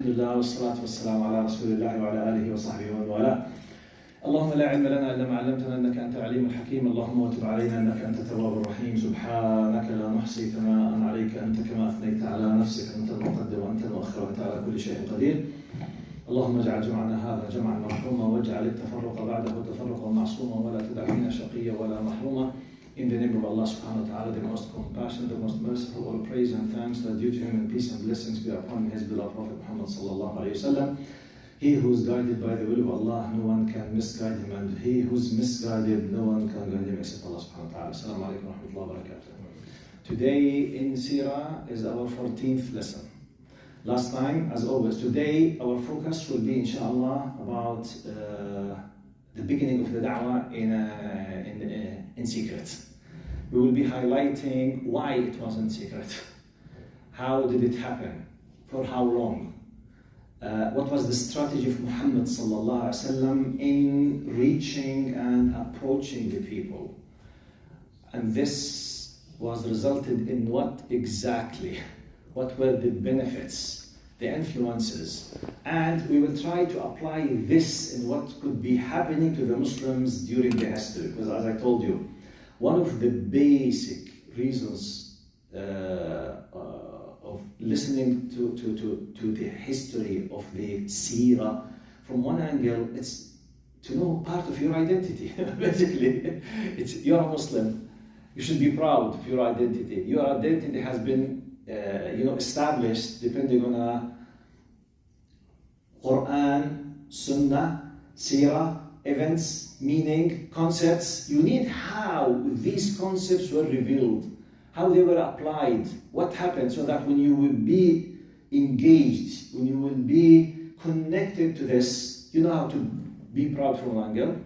الحمد لله والصلاة والسلام على رسول الله وعلى آله وصحبه ومن والاه. اللهم لا علم لنا إلا ما علمتنا إنك أنت العليم الحكيم. اللهم وتب علينا إنك أنت التواب الرحيم. سبحانك لا نحصي ثناء عليك أنت كما أثنيت على نفسك. أنت المقدم وأنت المؤخر وأنت على كل شيء قدير. اللهم اجعل جمعنا هذا جمعا مرحوما واجعل التفرق بعده تفرقا معصوما ولا تدع فينا شقيا ولا محروما. In the name of Allah subhanahu wa ta'ala, the most compassionate, the most merciful, all praise and thanks are due to him, and peace and blessings be upon his beloved Prophet Muhammad sallallahu alayhi wa sallam. He who is guided by the will of Allah, no one can misguide him, and he who is misguided, no one can guide him except Allah subhanahu wa ta'ala. Assalamu alaikum wa rahmatullahi wa barakatuh. Today in Seerah is our 14th lesson. Last time, as always, today our focus will be inshallah about the beginning of the dawah in secret. We will be highlighting why it wasn't secret. How did it happen? For how long? What was the strategy of Muhammad sallallahu alaihi wasallam in reaching and approaching the people? And this was resulted in what exactly? What were the benefits, the influences? And we will try to apply this in what could be happening to the Muslims during the history. Because as I told you, one of the basic reasons of listening to the history of the Seerah, from one angle, it's to know part of your identity. Basically, you're a Muslim. You should be proud of your identity. Your identity has been established depending on a Quran, Sunnah, Seerah, events, meaning, concepts. You need how these concepts were revealed, how they were applied, what happened, so that when you will be engaged, when you will be connected to this, you know how to be proud from one angle,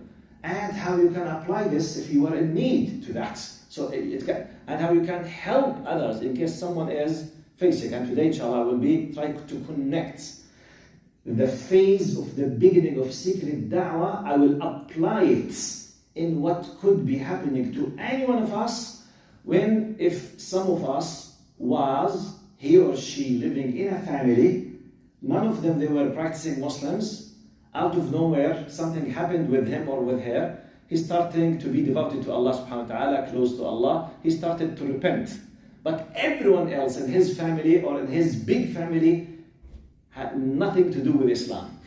and how you can apply this if you are in need to that. So and how you can help others in case someone is facing. And today, inshallah, will be trying to connect the phase of the beginning of secret da'wah. I will apply it in what could be happening to any one of us if some of us was, he or she, living in a family, none of them, they were practicing Muslims, out of nowhere, something happened with him or with her, he's starting to be devoted to Allah subhanahu wa ta'ala, close to Allah, he started to repent. But everyone else in his family or in his big family had nothing to do with Islam.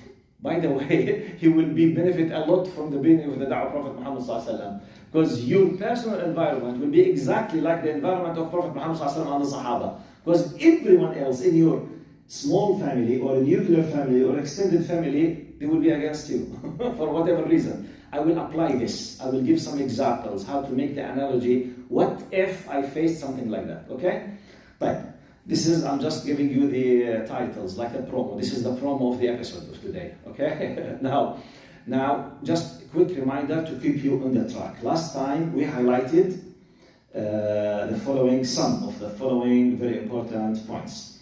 By the way, he will benefit a lot from the beginning of the da'wah of Prophet Muhammad sallallahu alaihi wasallam, because your personal environment will be exactly like the environment of Prophet Muhammad sallallahu alaihi wasallam and the Sahaba. Because everyone else in your small family or nuclear family or extended family, they will be against you for whatever reason. I will apply this. I will give some examples how to make the analogy. What if I faced something like that? Okay? But I'm just giving you the titles, like a promo. This is the promo of the episode of today, okay? Now, just a quick reminder to keep you on the track. Last time we highlighted some of the following very important points.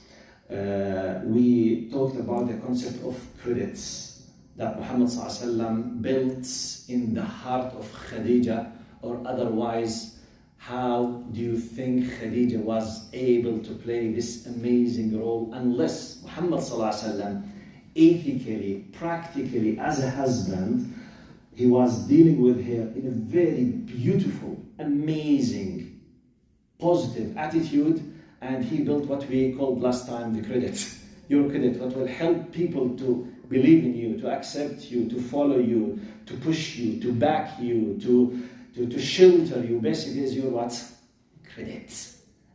We talked about the concept of credits that Muhammad ﷺ built in the heart of Khadija, or otherwise, how do you think Khadija was able to play this amazing role unless Muhammad ﷺ, ethically, practically, as a husband, he was dealing with her in a very beautiful, amazing, positive attitude, and he built what we called last time the credit. Your credit, what will help people to believe in you, to accept you, to follow you, to push you, to back you, to shelter you, basically is your what? Credit.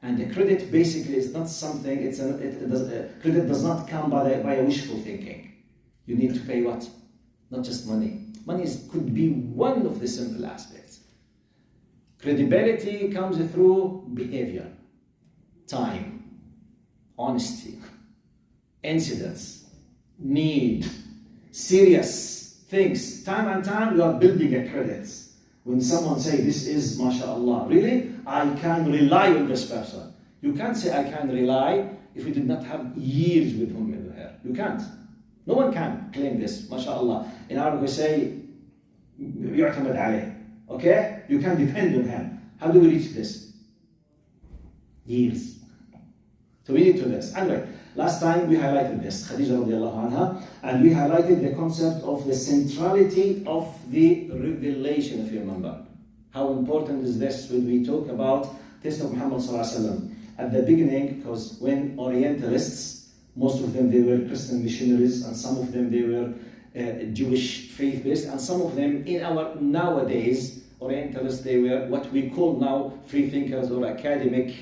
And the credit basically is not something, credit does not come by a wishful thinking. You need to pay what? Not just money. Money could be one of the simple aspects. Credibility comes through behavior, time, honesty, incidents, need, serious things. Time and time you are building a credit. When someone say, this is mashallah, really, I can rely on this person. You can't say I can rely if you did not have years with him or her. You can't. No one can claim this, mashallah. In Arabic we say, يعتمد عليه. Okay? You can depend on him. How do we reach this? Years. So we need to this. Anyway, Last time we highlighted this, Khadija radiallahu anha, and we highlighted the concept of the centrality of the revelation, if you remember. How important is this when we talk about test of Muhammad sallallahu alaihi wasallam? At the beginning, because when Orientalists, most of them they were Christian missionaries, and some of them they were Jewish faith-based, and some of them in our nowadays Orientalists, they were what we call now free thinkers or academic,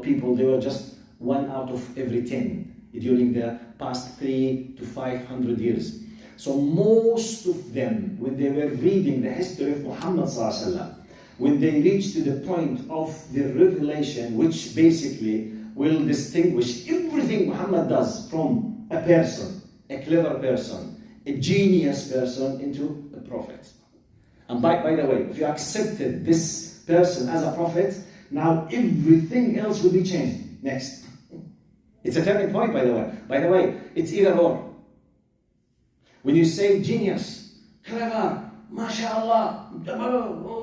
people. They were just 1 out of every 10 during the past 300 to 500 years. So most of them, when they were reading the history of Muhammad sallallahu alaihi wasallam, when they reach to the point of the revelation, which basically will distinguish everything Muhammad does from a person, a clever person, a genius person, into a prophet. And by the way, if you accepted this person as a prophet, now everything else will be changed. Next. It's a turning point, by the way. By the way, it's either or. When you say genius, clever, mashallah,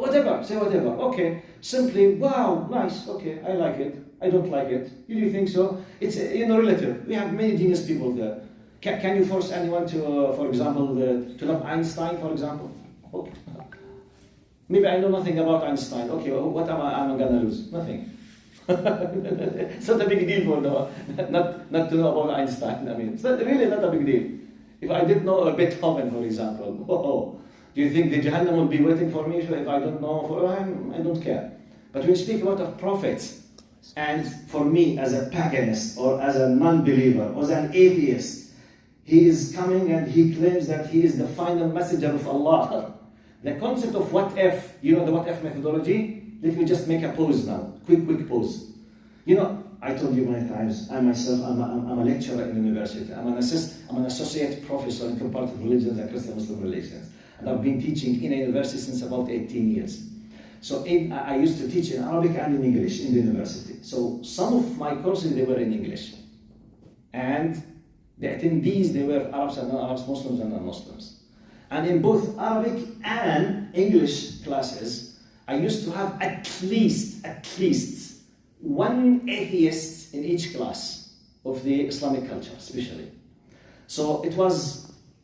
whatever, say whatever. Okay, simply, wow, nice, okay, I like it, I don't like it. You think so? It's relative. We have many genius people there. Can you force anyone to, for example, to love Einstein, for example? Okay. Maybe I know nothing about Einstein. Okay, what am I gonna lose? Nothing. It's not a big deal for not to know about Einstein. I mean, it's really not a big deal. If I didn't know a Beethoven, for example, do you think the Jahannam will be waiting for me if I don't know? I don't care. But when you speak about a prophet, and for me as a paganist or as a non-believer or as an atheist, he is coming and he claims that he is the final messenger of Allah. The concept of what if, the what if methodology, let me just make a pause now, quick pause. I told you many times, I myself, I'm a lecturer in university. I'm an associate professor in comparative religions and Christian-Muslim relations. And I've been teaching in a university since about 18 years. So I used to teach in Arabic and in English in the university. So some of my courses, they were in English. And the attendees, they were Arabs and non-Arabs, Muslims and non-Muslims. And in both Arabic and English classes, I used to have at least one atheist in each class of the Islamic culture, especially. So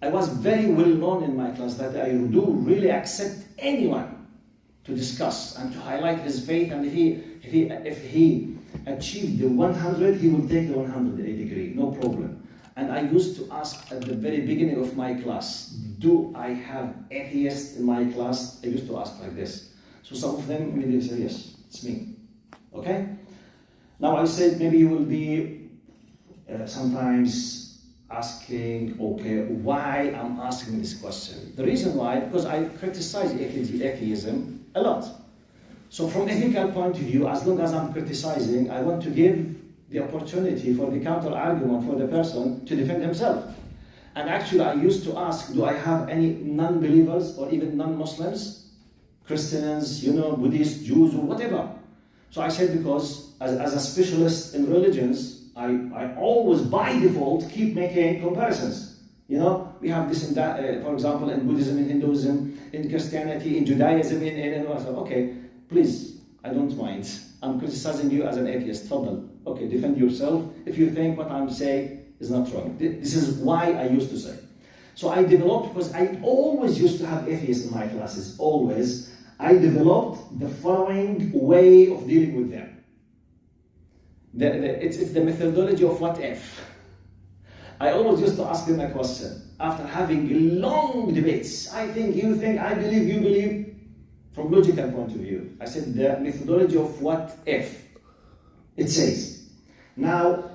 I was very well known in my class that I do really accept anyone to discuss and to highlight his faith, and if he achieved the 100, he will take the 100 degree, no problem. And I used to ask at the very beginning of my class, do I have atheists in my class? I used to ask like this. So some of them immediately say, yes, it's me. Okay? Now I said maybe you will be sometimes asking, okay, why I'm asking this question? The reason why, because I criticize atheism a lot. So from ethical point of view, as long as I'm criticizing, I want to give the opportunity for the counter-argument for the person to defend himself. And actually I used to ask, do I have any non-believers or even non-Muslims? Christians, Buddhists, Jews, or whatever. So I said, because as a specialist in religions, I always by default keep making comparisons. We have this and that, for example, in Buddhism, in Hinduism, in Christianity, in Judaism, okay, please, I don't mind. I'm criticizing you as an atheist. Fadal. Okay, defend yourself if you think what I'm saying is not wrong. This is why I used to say. So I developed, because I always used to have atheists in my classes, always. I developed the following way of dealing with them. It's the methodology of what if. I always used to ask them a question. After having long debates, I think, you think, I believe, you believe, from logical point of view. I said the methodology of what if. It says, now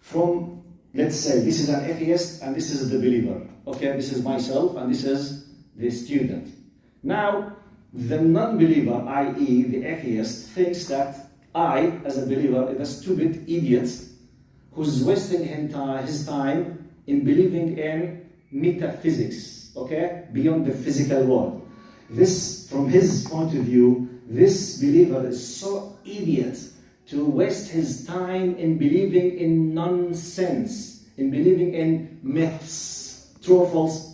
from, let's say, this is an atheist and this is the believer. Okay, this is myself and this is the student. Now, the non-believer, i.e. the atheist, thinks that I, as a believer, is a stupid idiot who's wasting his time in believing in metaphysics, okay, beyond the physical world. This, from his point of view, this believer is so idiot to waste his time in believing in nonsense, in believing in myths, true or false.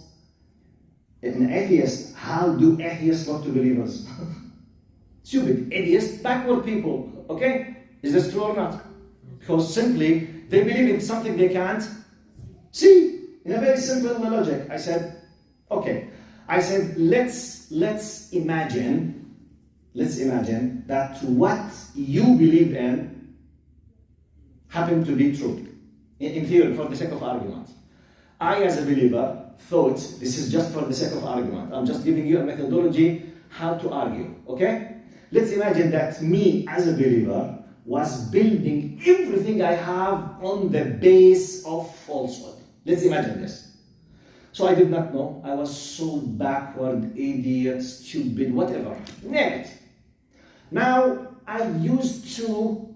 An atheist, how do atheists talk to believers? Stupid, atheists, backward people, okay? Is this true or not? Because simply, they believe in something they can't see. In a very simple logic. I said, okay. I said, let's imagine that what you believe in happened to be true. In theory, for the sake of argument. I, as a believer, thought, this is just for the sake of argument. I'm just giving you a methodology how to argue, okay? Let's imagine that me, as a believer, was building everything I have on the base of falsehood. Let's imagine this. So I did not know. I was so backward, idiot, stupid, whatever. Name it. Now, I used to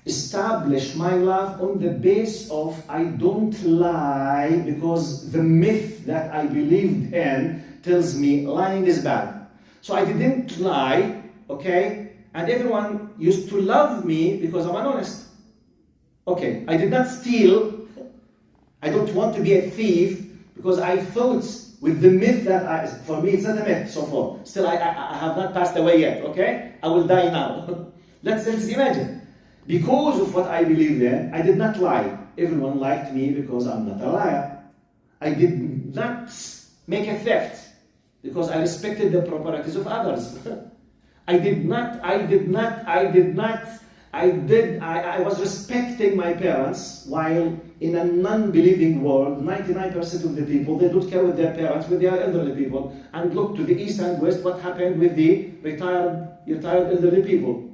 establish my life on the base of I don't lie, because the myth that I believed in tells me lying is bad. So I didn't lie, okay? And everyone used to love me because I'm honest. Okay, I did not steal. I don't want to be a thief because I thought with the myth that for me it's not a myth so far. Still, I have not passed away yet, okay? I will die now. Let's imagine. Because of what I believed in, I did not lie. Everyone liked me because I'm not a liar. I did not make a theft because I respected the properties of others. I was respecting my parents, while in a non-believing world, 99% of the people, they don't care with their parents, with their elderly people. And look to the east and west, what happened with the retired elderly people.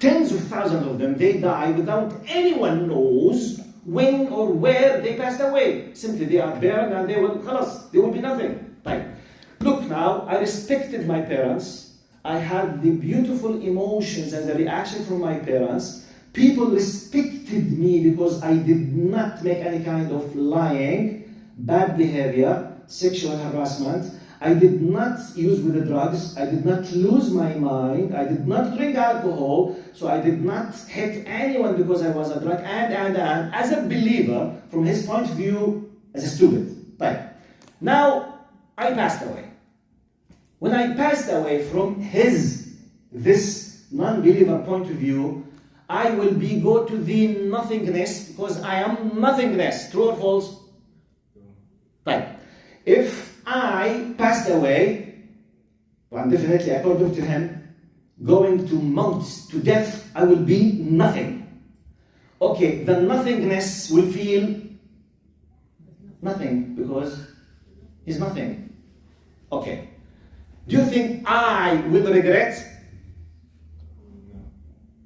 Tens of thousands of them, they die without anyone knows when or where they passed away. Simply they are burned and they will be nothing. Right. Look now, I respected my parents. I had the beautiful emotions as a reaction from my parents. People respected me because I did not make any kind of lying, bad behavior, sexual harassment. I did not use with the drugs. I did not lose my mind. I did not drink alcohol. So I did not hit anyone because I was a drunk. And as a believer, from his point of view, as a student. Right. Now, I passed away. When I passed away from this non-believer point of view, I will go to the nothingness because I am nothingness. True or false? Right. If I passed away, well, definitely according to him, going to mount to death, I will be nothing. Okay, the nothingness will feel nothing because he's nothing. Okay. Do you think I will regret?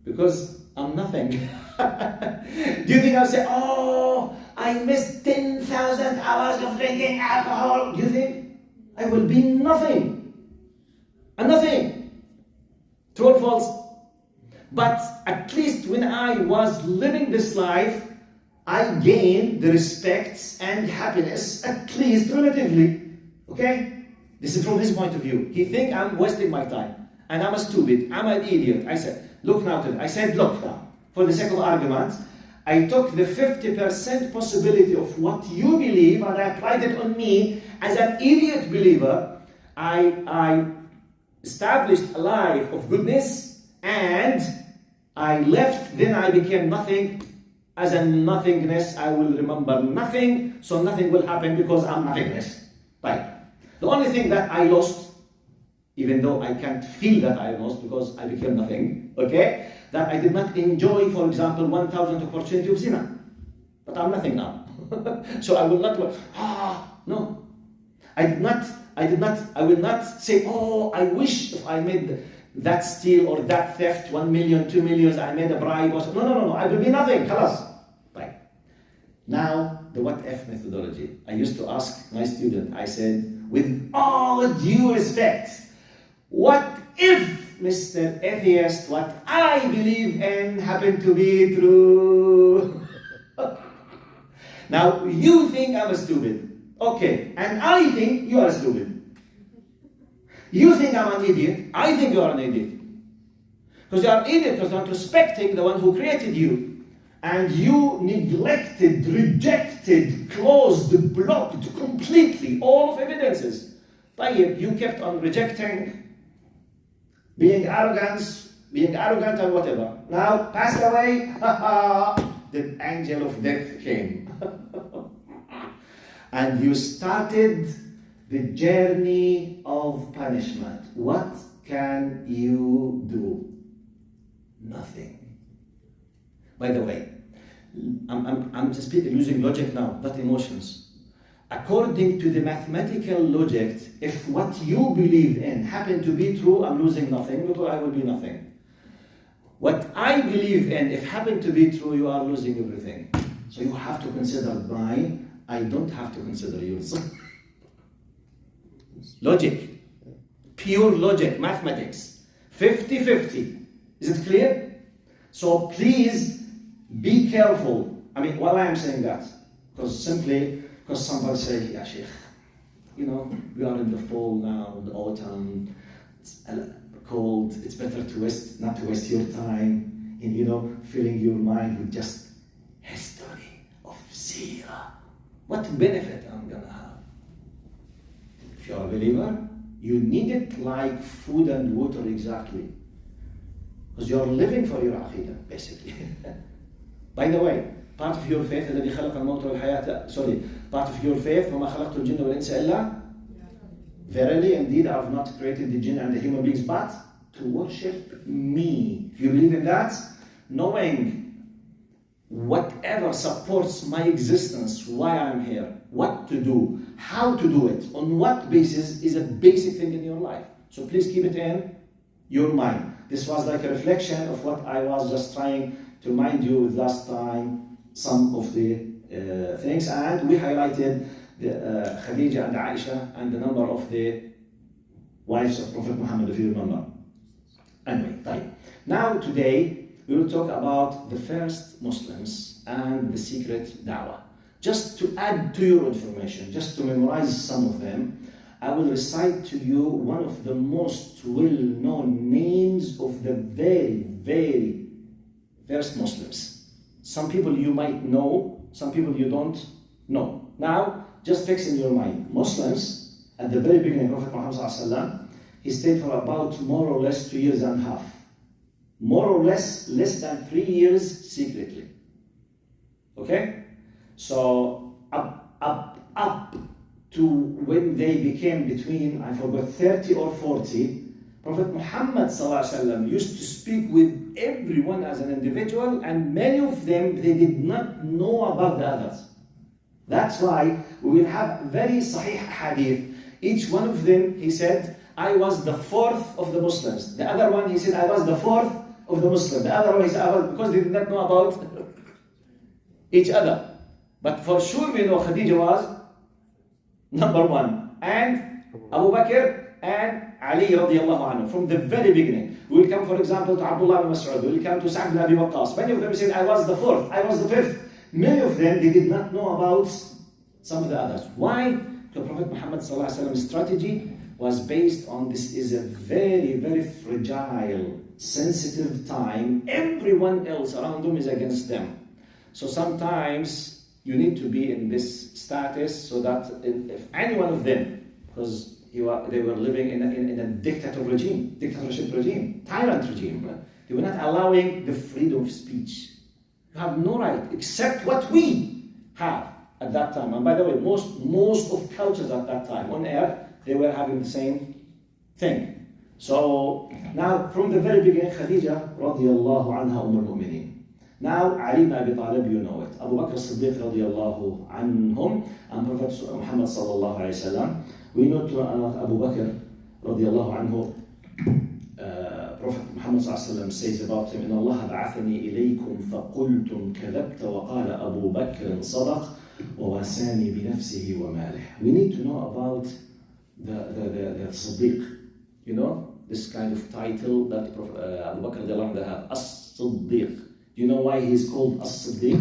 Because I'm nothing. Do you think I'll say, oh, I missed 10,000 hours of drinking alcohol? Do you think I will be nothing? And nothing. True or false? But at least when I was living this life, I gained the respect and happiness, at least relatively. Okay? This is from his point of view. He thinks I'm wasting my time. And I'm a stupid. I'm an idiot. I said, look now. For the sake of argument, I took the 50% possibility of what you believe and I applied it on me as an idiot believer. I established a life of goodness and I left, then I became nothing. As a nothingness, I will remember nothing, so nothing will happen because I'm nothingness. Right. The only thing that I lost, even though I can't feel that I lost because I became nothing, okay, that I did not enjoy, for example, 1,000 opportunity of zina. But I'm nothing now. So I will not, no. I will not say, oh, I wish if I made that steal or that theft, 1 million, 2 million, I made a bribe. Or so. No. I will be nothing. Khalas. Right. Now, the what if methodology. I used to ask my student, I said, with all due respect, what if, Mr. Atheist, what I believe in happened to be true? Now, you think I'm stupid. Okay, and I think you are stupid. You think I'm an idiot. I think you are an idiot. Because you are an idiot because you're not respecting the one who created you. And you neglected, rejected, closed, blocked completely all of evidences. You kept on rejecting, being arrogant, being arrogant and whatever. Now, passed away, the angel of death came. And you started the journey of punishment. What can you do? Nothing. By the way, I'm just using logic now, not emotions. According to the mathematical logic, if what you believe in happened to be true, I'm losing nothing, because I will be nothing. What I believe in, if happened to be true, you are losing everything. So you have to consider mine, I don't have to consider yours. Logic. Pure logic, mathematics. 50-50. Is it clear? So please be careful. I mean, why am I saying that? Because somebody say, yeah, Sheikh, you know, we are in the fall now, the autumn, it's cold, it's better not to waste your time in, you know, filling your mind with just history of Seerah. What benefit I'm gonna have? If you're a believer, you need it like food and water exactly. Because you're living for your aqidah, basically. By the way, part of your faith, الذي خلق الموت والحياة, part of your faith, وما خلقت الجن والإنس إلا, verily, indeed, I have not created the jinn and the human beings, but to worship me. If you believe in that, knowing whatever supports my existence, why I'm here, what to do, how to do it, on what basis, is a basic thing in your life. So please keep it in your mind. This was like a reflection of what I was just trying to remind you with last time, some of the things, and we highlighted the Khadija and Aisha and the number of the wives of Prophet Muhammad, if you remember. Anyway, right. Now today we will talk about the first Muslims and the secret dawah. Just to add to your information, just to memorize some of them, I will recite to you one of the most well-known names of the very, very first Muslims. Some people you might know, some people you don't know. Now, just fix in your mind. Muslims, at the very beginning, Prophet Muhammad ﷺ, he stayed for about more or less 2 years and a half. More or less than 3 years secretly. Okay? So, up to when they became between, I forgot, 30 or 40, Prophet Muhammad ﷺ used to speak with everyone as an individual, and many of them, they did not know about the others. That's why we will have very sahih hadith. Each one of them, he said, I was the fourth of the Muslims. The other one, he said, I was the fourth of the Muslims. The other one, he said, I was, because they did not know about each other. But for sure we know Khadija was number one. And Abu Bakr and Ali radiallahu anhu, from the very beginning. We will come, for example, to Abdullah ibn Mas'ud. We will come to Sa'd ibn Abi Waqqas. Many of them said, I was the fourth, I was the fifth. Many of them, they did not know about some of the others. Why? The Prophet Muhammad ﷺ's strategy was based on this is a very, very fragile, sensitive time. Everyone else around them is against them. So sometimes you need to be in this status so that if any one of them, because they were living in a dictatorship regime, tyrant regime, they were not allowing the freedom of speech. You have no right except what we have at that time. And by the way, most of cultures at that time on earth, they were having the same thing. So now from the very beginning, Khadija radiallahu anha al-mu'minin. Now Ali ibn Abi Talib, you know it. Abu Bakr as-Siddiq radiallahu anhum, and Prophet Muhammad sallallahu alayhi wa sallam. We know to Abu Bakr radiallahu anhu, Prophet Muhammad ﷺ says about him, إن الله بعثني إليكم فقلتم كذبت وقال أبو بكر صدق وواساني بنفسه وماله. We need to know about the Siddiq. You know, this kind of title that Abu Bakr radiallahu anhu have, As-Siddiq. Do you know why he's called As-Siddiq?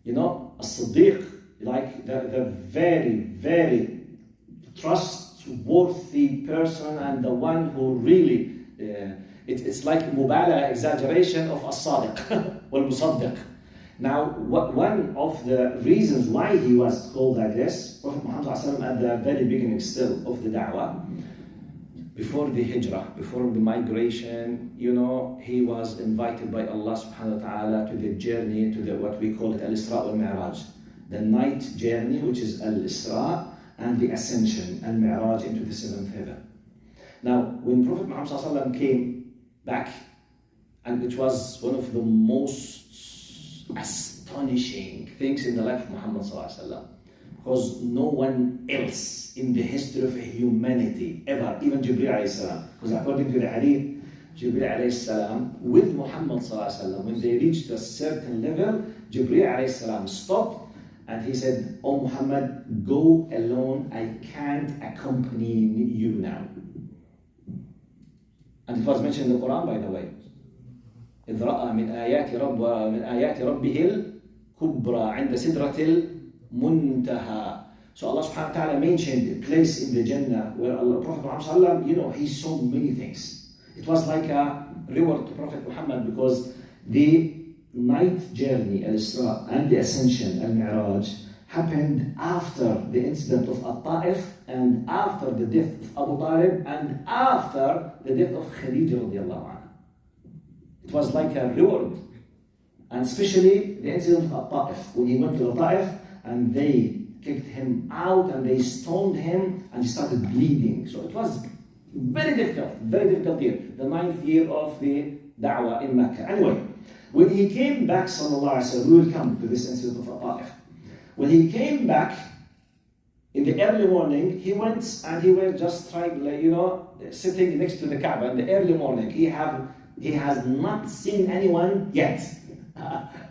You know, As-Siddiq, like the very, very trustworthy person and the one who really it's like mubalaga, exaggeration of as-sadiq wal musaddiq. Now, one of the reasons why he was called like this, Prophet Muhammad ﷺ at the very beginning still of the da'wah, before the hijrah, before the migration, you know, he was invited by Allah subhanahu wa ta'ala to the journey, to the what we call it al-Isra wal-Mi'raj, the night journey, which is al-Isra, and the ascension, al-Mi'raj, into the seventh heaven. Now, when Prophet Muhammad came back, and it was one of the most astonishing things in the life of Muhammad, because no one else in the history of humanity ever, even Jibreel alayhi salam, because according to the hadith, Jibreel alayhi salam with Muhammad when they reached a certain level, Jibreel alayhi salam stopped and he said, "Oh Muhammad, go alone, I can't accompany you now." And it was mentioned in the Quran, by the way. إذ رأى من آيات ربه الكبرى عند سدرة المنتهى. So Allah subhanahu wa ta'ala mentioned a place in the Jannah where Allah, Prophet Muhammad, you know, he saw many things. It was like a reward to Prophet Muhammad because the night journey, al-Isra, and the ascension, al-Mi'raj, happened after the incident of At-Ta'if and after the death of Abu Talib and after the death of Khadija radiallahu anha. It was like a reward. And especially the incident of At-Ta'if, when he went to the Ta'if and they kicked him out and they stoned him and he started bleeding. So it was very difficult year, the 9th year of the dawah in Mecca. Anyway, when he came back, sallallahu alaihi wasallam, we will come to this incident of At-Ta'if. When he came back in the early morning, he went and he was just trying, you know, sitting next to the Kaaba in the early morning. He has not seen anyone yet.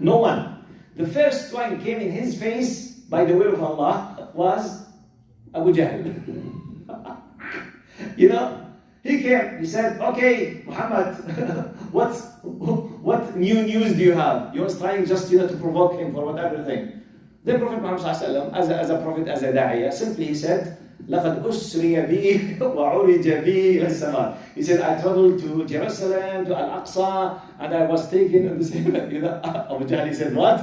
No one. The first one came in his face by the will of Allah was Abu Jahl. You know, he came, he said, "Okay, Muhammad, what new news do you have?" He was trying just, you know, to provoke him for whatever thing. Then Prophet Muhammad as a prophet, as a da'iyah, simply he said, لَقَدْ أُسْرِيَ بِي وَعُرِجَ بِي إِلَى السَّمَاءِ. He said, I traveled to Jerusalem, to Al-Aqsa, and I was taken on the same, you know, Abu Jahl, he said, what?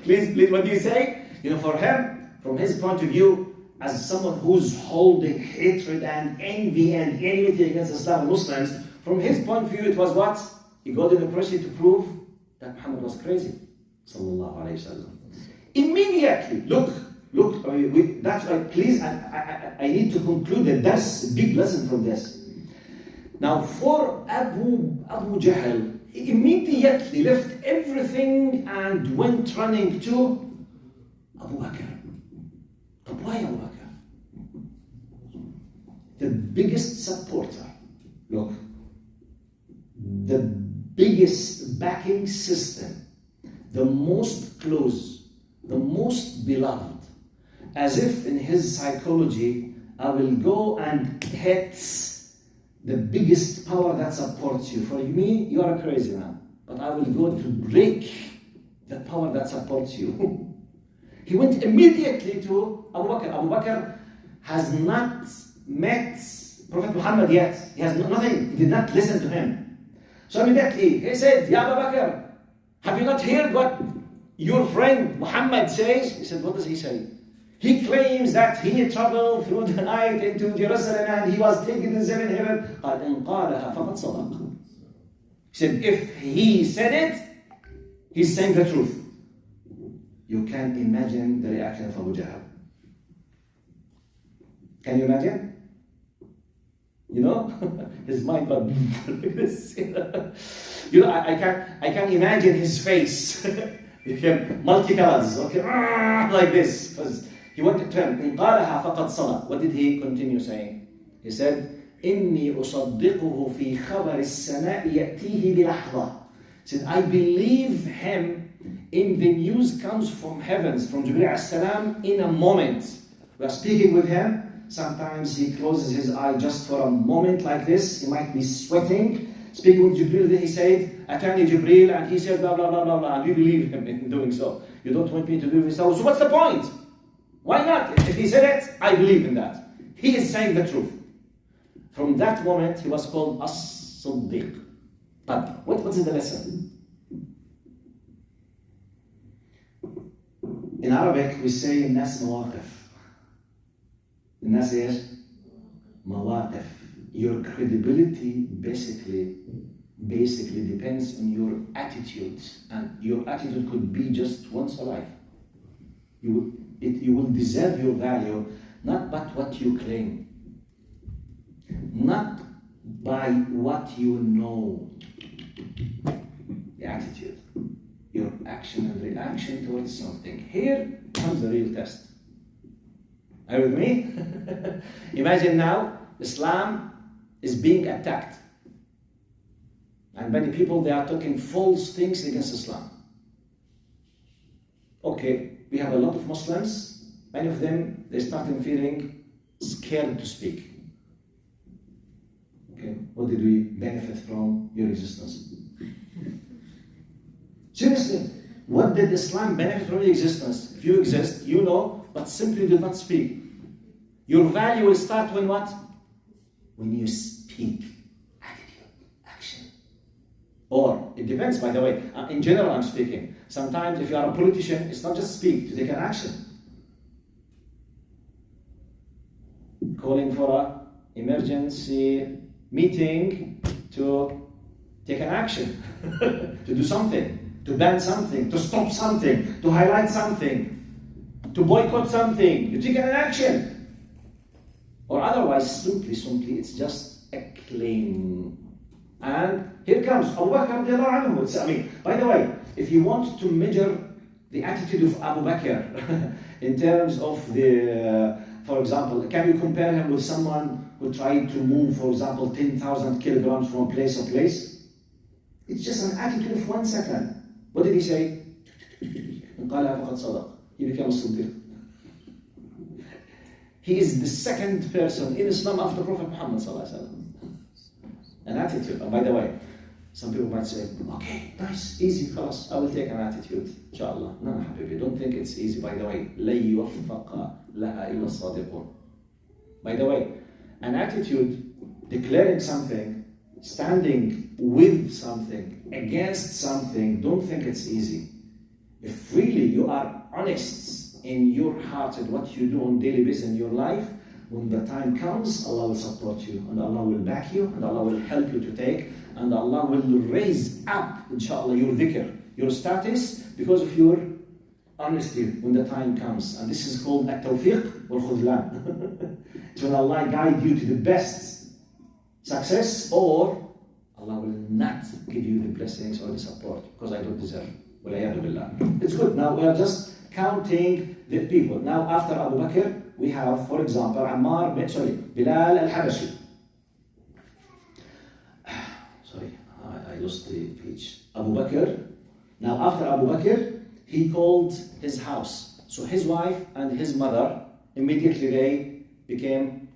please, what do you say? You know, for him, from his point of view, as someone who's holding hatred and envy and enmity against Islam and Muslims, from his point of view, it was what? He got an opportunity to prove that Muhammad was crazy. Sallallahu alayhi wa sallam. Immediately, look, that's why, please, I need to conclude that that's a big lesson from this. Now, for Abu Jahl, he immediately left everything and went running to Abu Bakr. But why Abu Bakr? The biggest supporter, look, the biggest backing system, the most close, the most beloved, as if in his psychology, I will go and hit the biggest power that supports you. For me, you are a crazy man, but I will go to break the power that supports you. He went immediately to Abu Bakr. Abu Bakr has not met Prophet Muhammad yet. He has nothing. He did not listen to him. So immediately he said, Ya Abu Bakr, have you not heard what your friend Muhammad says? He said, what does he say? He claims that he traveled through the night into Jerusalem and he was taken to seven heaven. قال إن قالها فقد صدق. He said, if he said it, he's saying the truth. You can't imagine the reaction of Abu Jahl. Can you imagine? You know, his mind got like this. You know, I can imagine his face. It became multicolors, okay, like this. Because he wanted to him, إن قالها فقد صدق. What did he continue saying? He said, إني أصدقه في خبر السماء يأتيه بلحظة. He said, I believe him in the news comes from heavens, from Jibreel as-salam, in a moment. We are speaking with him. Sometimes he closes his eye just for a moment like this. He might be sweating. Speaking with Jibreel, then he said, Atani Jibreel, and he said, blah, blah, blah, blah, blah. And we believe him in doing so. You don't want me to do this. So what's the point? Why not? If he said it, I believe in that. He is saying the truth. From that moment, he was called As-Siddiq. But what is the lesson? In Arabic, we say الناس مواقف. الناس إيش؟ مواقف. Your credibility basically depends on your attitude, and your attitude could be just once alive. You will deserve your value not by what you claim, not by what you know. The attitude, your action and reaction towards something. Here comes the real test. Are you with me? Imagine now Islam is being attacked, and many people, they are talking false things against Islam. Okay, we have a lot of Muslims. Many of them, they started feeling scared to speak. Okay, what did we benefit from your existence? Seriously, what did Islam benefit from your existence? If you exist, you know, but simply do not speak. Your value will start when what? When you speak. Attitude, action. Or, it depends, by the way. In general, I'm speaking. Sometimes, if you are a politician, it's not just speak, to take an action. Calling for an emergency meeting to take an action, to do something, to ban something, to stop something, to highlight something, to boycott something. You take an action. Or otherwise, simply, it's just a claim. And here comes Abu Bakr radiallahu anhu. I mean, by the way, if you want to measure the attitude of Abu Bakr in terms of the, for example, can you compare him with someone who tried to move, for example, 10,000 kilograms from place to place? It's just an attitude of 1 second. What did he say? He became a Siddiq. He is the second person in Islam after Prophet Muhammad sallallahu alaihi wasallam. An attitude. And by the way, some people might say, okay, nice, easy, خلاص, I will take an attitude, inshallah. No, habibi, don't think it's easy. By the way, لَن يُوَفَّقَ لَهَا إِلَّا الصَّادِقُونَ. By the way, an attitude, declaring something, standing with something, against something, don't think it's easy. If really you are honest in your heart and what you do on a daily basis in your life, when the time comes, Allah will support you, and Allah will back you, and Allah will help you to take, and Allah will raise up, inshallah, your dhikr, your status, because of your honesty when the time comes. And this is called at-tawfiq wal-khudlan. It's when Allah guide you to the best success, or Allah will not give you the blessings or the support, because I don't deserve. It's good. Now we are just counting the people. Now after Abu Bakr, we have, for example, Bilal al-Habashi. Sorry, I lost the page. Abu Bakr. Now after Abu Bakr, he called his house. So his wife and his mother, immediately they became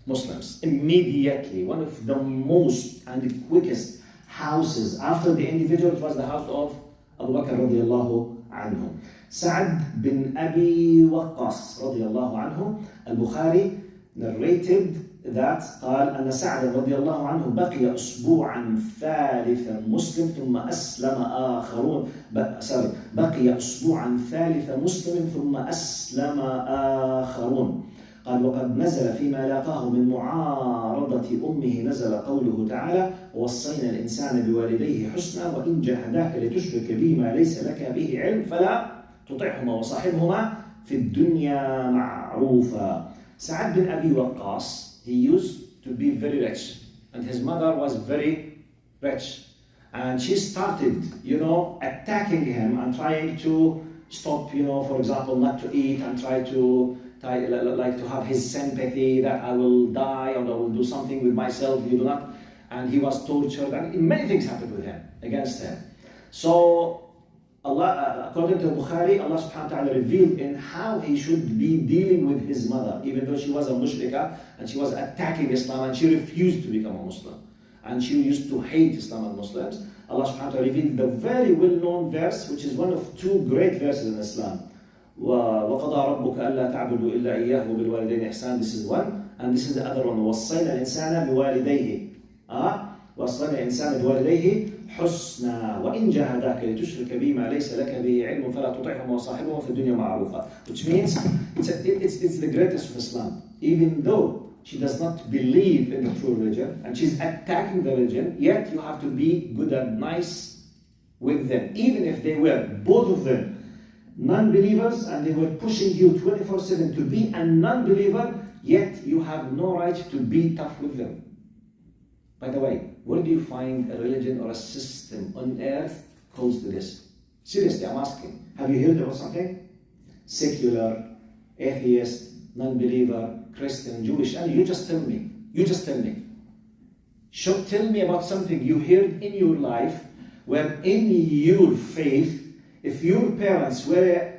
Muslims. Immediately. One of the most and the quickest houses after the individual was the house of Abu Bakr radiallahu anhu. Sa'd bin Abi Waqqas radiallahu anhu. Al-Bukhari narrated that قال أن سعد رضي الله عنه بقي أسبوعا ثالثا مسلم ثم أسلم آخرون بقي أسبوعا ثالثا مسلم ثم أسلم آخرون. قال وقد نزل فيما لاقاه من معارضة أمه نزل قوله تعالى ووصينا الإنسان بوالديه حسنا وإن جاهداك لتشرك به ما ليس لك به علم فلا تطعهما وصاحبهما في الدنيا معروفا. Sa'd bin Abi Waqqas, he used to be very rich, and his mother was very rich, and she started, attacking him and trying to stop, for example, not to eat, and try to have his sympathy that I will die or I will do something with myself, you do not. And he was tortured, and many things happened with him, against him. So Allah, according to Bukhari, Allah subhanahu wa ta'ala revealed in how he should be dealing with his mother, even though she was a mushrika and she was attacking Islam and she refused to become a Muslim. And she used to hate Islam and Muslims. Allah subhanahu wa ta'ala revealed the very well-known verse, which is one of two great verses in Islam. وَقَضَى رَبُّكَ أَلَّا تَعْبُدُوا إِلَّا إِيَّاهُ وَبِالْوَالِدَيْنِ إِحْسَانًا. This is one. And this is the other one. وَوَصَّيْنَا الْإِنسَانَ بِوَالِدَيْهِ وَوَصَّيْنَا الْإِنسَانَ بِوَالِدَيْهِ حسنا وإن جاهداك لتشرك بي ما ليس لك به علم فلا تطعهما وصاحبهما في الدنيا معروفا. Which means it's the greatest of Islam. Even though she does not believe in the true religion, and she's attacking the religion, yet you have to be good and nice with them. Even if they were, both of them, non-believers, and they were pushing you 24/7 to be a non-believer, yet you have no right to be tough with them. By the way, where do you find a religion or a system on earth close to this? Seriously, I'm asking. Have you heard about something? Secular, atheist, non-believer, Christian, Jewish, and you just tell me. You just tell me. Tell me about something you heard in your life where in your faith, if your parents were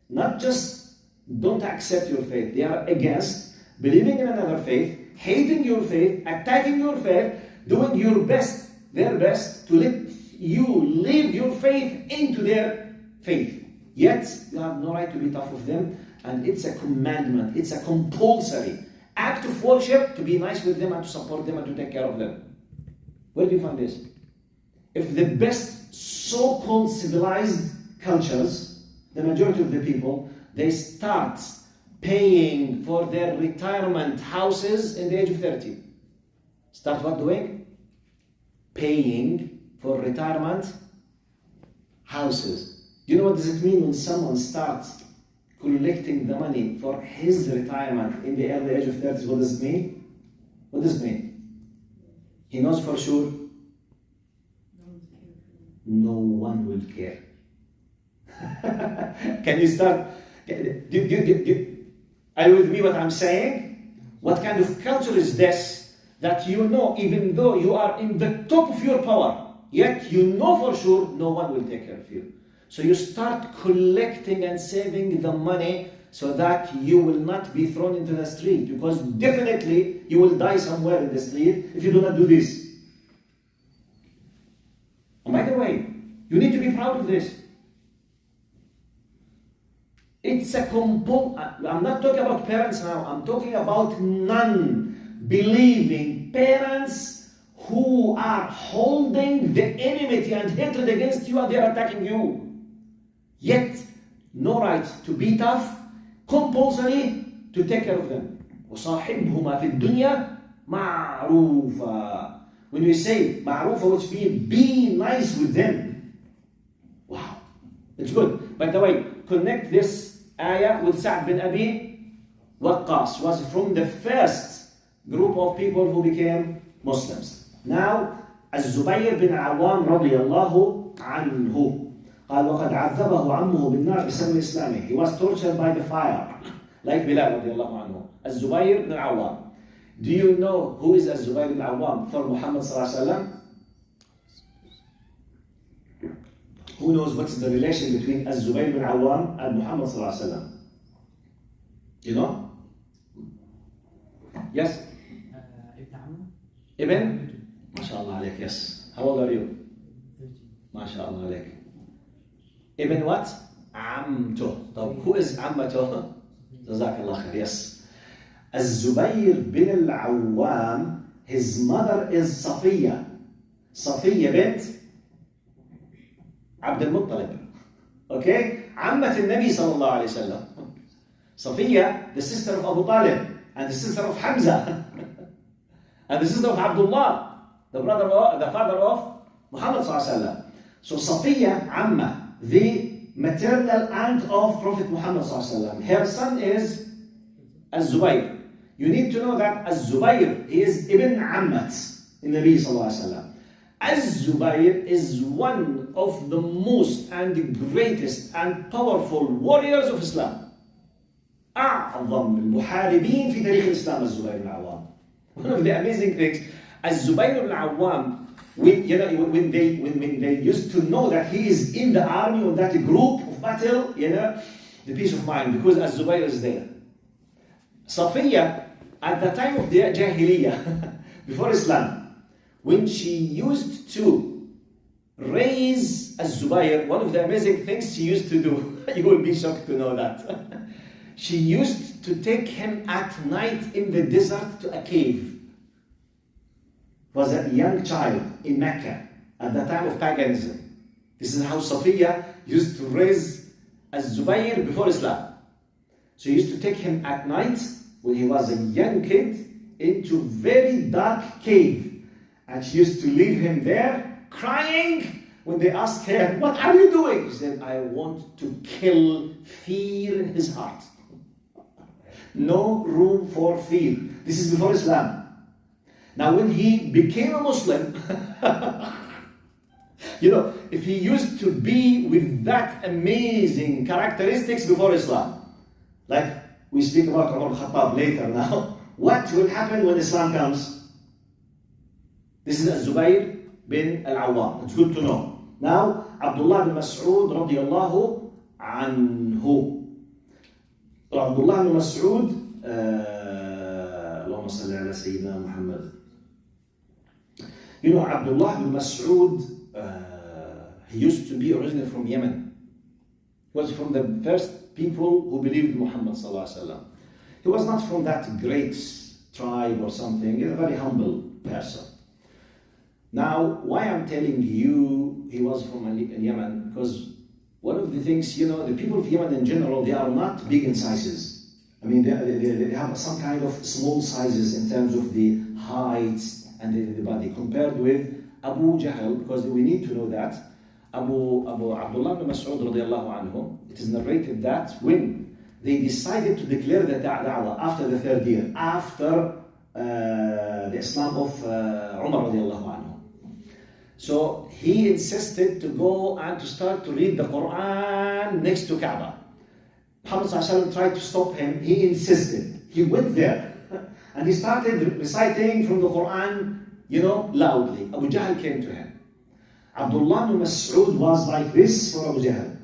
not just don't accept your faith, they are against believing in another faith, hating your faith, attacking your faith, doing your best, their best to let you live your faith into their faith. Yet you have no right to be tough with them, and it's a commandment, it's a compulsory act of worship to be nice with them and to support them and to take care of them. Where do you find this? If the best so-called civilized cultures, the majority of the people, they start paying for their retirement houses in the age of 30. Start what doing? Paying for retirement houses. Do you know what does it mean when someone starts collecting the money for his retirement in the early age of 30? What does it mean? What does it mean? He knows for sure no one will care. Can you start? Are you with me what I'm saying? What kind of culture is this that you know, even though you are in the top of your power, yet you know for sure no one will take care of you. So you start collecting and saving the money so that you will not be thrown into the street, because definitely you will die somewhere in the street if you do not do this. And by the way, you need to be proud of this. It's a I'm not talking about parents now, I'm talking about non-believing parents who are holding the enmity and hatred against you, and they are attacking you. Yet, no right to be tough, compulsory to take care of them. وصاحبهما في الدنيا معروفة. When we say معروفة, which means be nice with them. Wow, it's good. By the way, connect this ayah with Sa'd bin Abi Waqqas. Was from the first group of people who became Muslims. Now, الزبير بن عوام رضي الله عنه قال وقد عذبه عمه بالنار بسبب إسلامه. He was tortured by the fire, like Bilal رضي الله عنه. الزبير بن عوام. Do you know who is الزبير بن عوام for Muhammad صلى الله عليه وسلم? Who knows what's the relation between الزبير بن عوام and Muhammad صلى الله عليه وسلم? You know? Yes? ابن ما شاء الله عليك. Yes. How old are you? ما شاء الله عليك. ابن what? عمته. طب who is عمته? جزاك الله خير. Yes. الزبير بن العوام, his mother is صفية. صفية بنت عبد المطلب. Okay? عمة النبي صلى الله عليه وسلم. صفية, the sister of Abu Talib, and the sister of Hamza, and the sister of Abdullah, the father of Muhammad صلى الله عليه وسلم. So Safiya, Amma, the maternal aunt of Prophet Muhammad صلى الله عليه وسلم. Her son is Az-Zubayr. You need to know that Az-Zubayr is Ibn Ammat in Nabi صلى الله عليه وسلم. Az-Zubayr is one of the most and the greatest and powerful warriors of Islam. أعظم المحاربين في تاريخ الإسلام الزبير بن عوام. One of the amazing things, الزبير بن عوام, when they used to know that he is in the army or that group of battle, the peace of mind, because Az-Zubayr is there. Safiya, at the time of the Jahiliyyah, before Islam, when she used to raise Az-Zubayr, one of the amazing things she used to do, you will be shocked to know that. She used to take him at night in the desert to a cave. Was a young child in Mecca at the time of paganism. This is how Safiya used to raise Az-Zubayr before Islam. So he used to take him at night when he was a young kid into very dark cave. And she used to leave him there, crying. When they asked her, what are you doing? She said, I want to kill fear in his heart. No room for fear. This is before Islam. Now when he became a Muslim, if he used to be with that amazing characteristics before Islam, like we speak about Umar al-Khattab later now, what will happen when Islam comes? This is Zubayr bin al-Awwam. It's good to know. Now, Abdullah bin Mas'ud radiyallahu anhu. Abdullah bin Mas'ud, Allahumma salli ala Sayyidina Muhammad. Abdullah bin Mas'ud, he used to be originally from Yemen. He was from the first people who believed in Muhammad sallallahu alaihi wasallam. He was not from that great tribe or something. He was a very humble person. Now, why I'm telling you he was from Yemen, because one of the things, the people of Yemen in general, they are not big in sizes. I mean, they have some kind of small sizes in terms of the height and the body, compared with Abu Jahl, because we need to know that Abu Abdullah bin Mas'ud radiyallahu anhu, it is narrated that when they decided to declare the da'wah after the third year, after the Islam of Umar radiyallahu anhu, so he insisted to go and to start to read the Quran next to Kaaba. Muhammad ﷺ tried to stop him. He insisted. He went there and he started reciting from the Quran, loudly. Abu Jahl came to him. Abdullah bin Mas'ud was like this for Abu Jahl.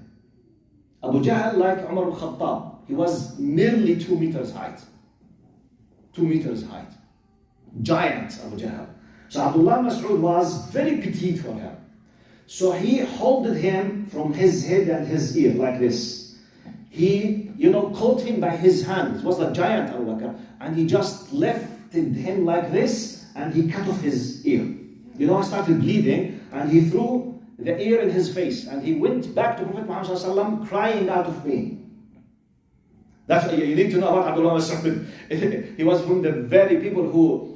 Abu Jahl, like Umar al-Khattab, he was nearly 2 meters height. 2 meters height. Giant Abu Jahl. So Abdullah Mas'ud was very petite for him. So he holded him from his head and his ear like this. He, caught him by his hand. It was a giant Abu Bakr. And he just lifted him like this and he cut off his ear. He started bleeding and he threw the ear in his face. And he went back to Prophet Muhammad ﷺ crying out of pain. That's what you need to know about Abdullah Mas'ud. He was from the very people who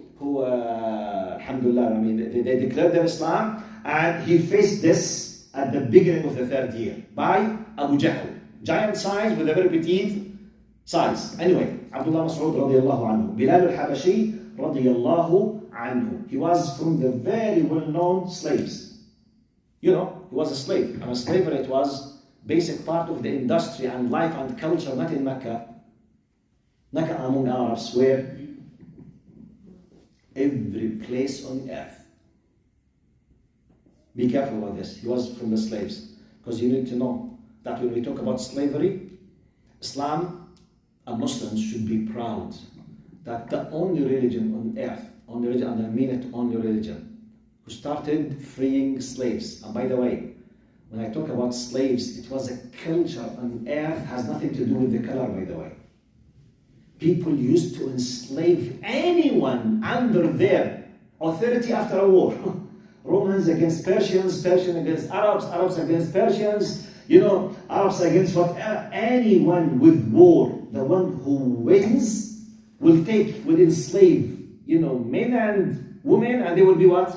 alhamdulillah, I mean, they declared their Islam, and he faced this at the beginning of the third year by Abu Jahl. Giant size with a very petite size. Anyway, Abdullah Mas'ud radiyallahu anhu. Bilal al-Habashi radiyallahu anhu. He was from the very well-known slaves. He was a slave. And slavery, it was basic part of the industry and life and culture, not in Mecca. Mecca among Arabs, where every place on earth. Be careful about this. He was from the slaves. Because you need to know that when we talk about slavery, Islam and Muslims should be proud that the only religion on earth, only religion, and I mean it, only religion, who started freeing slaves. And by the way, when I talk about slaves, it was a culture on earth, has nothing to do with the color, by the way. People used to enslave anyone under their authority after a war. Romans against Persians, Persians against Arabs, Arabs against Persians, Arabs against whatever. Anyone with war, the one who wins will enslave, men and women, and they will be what?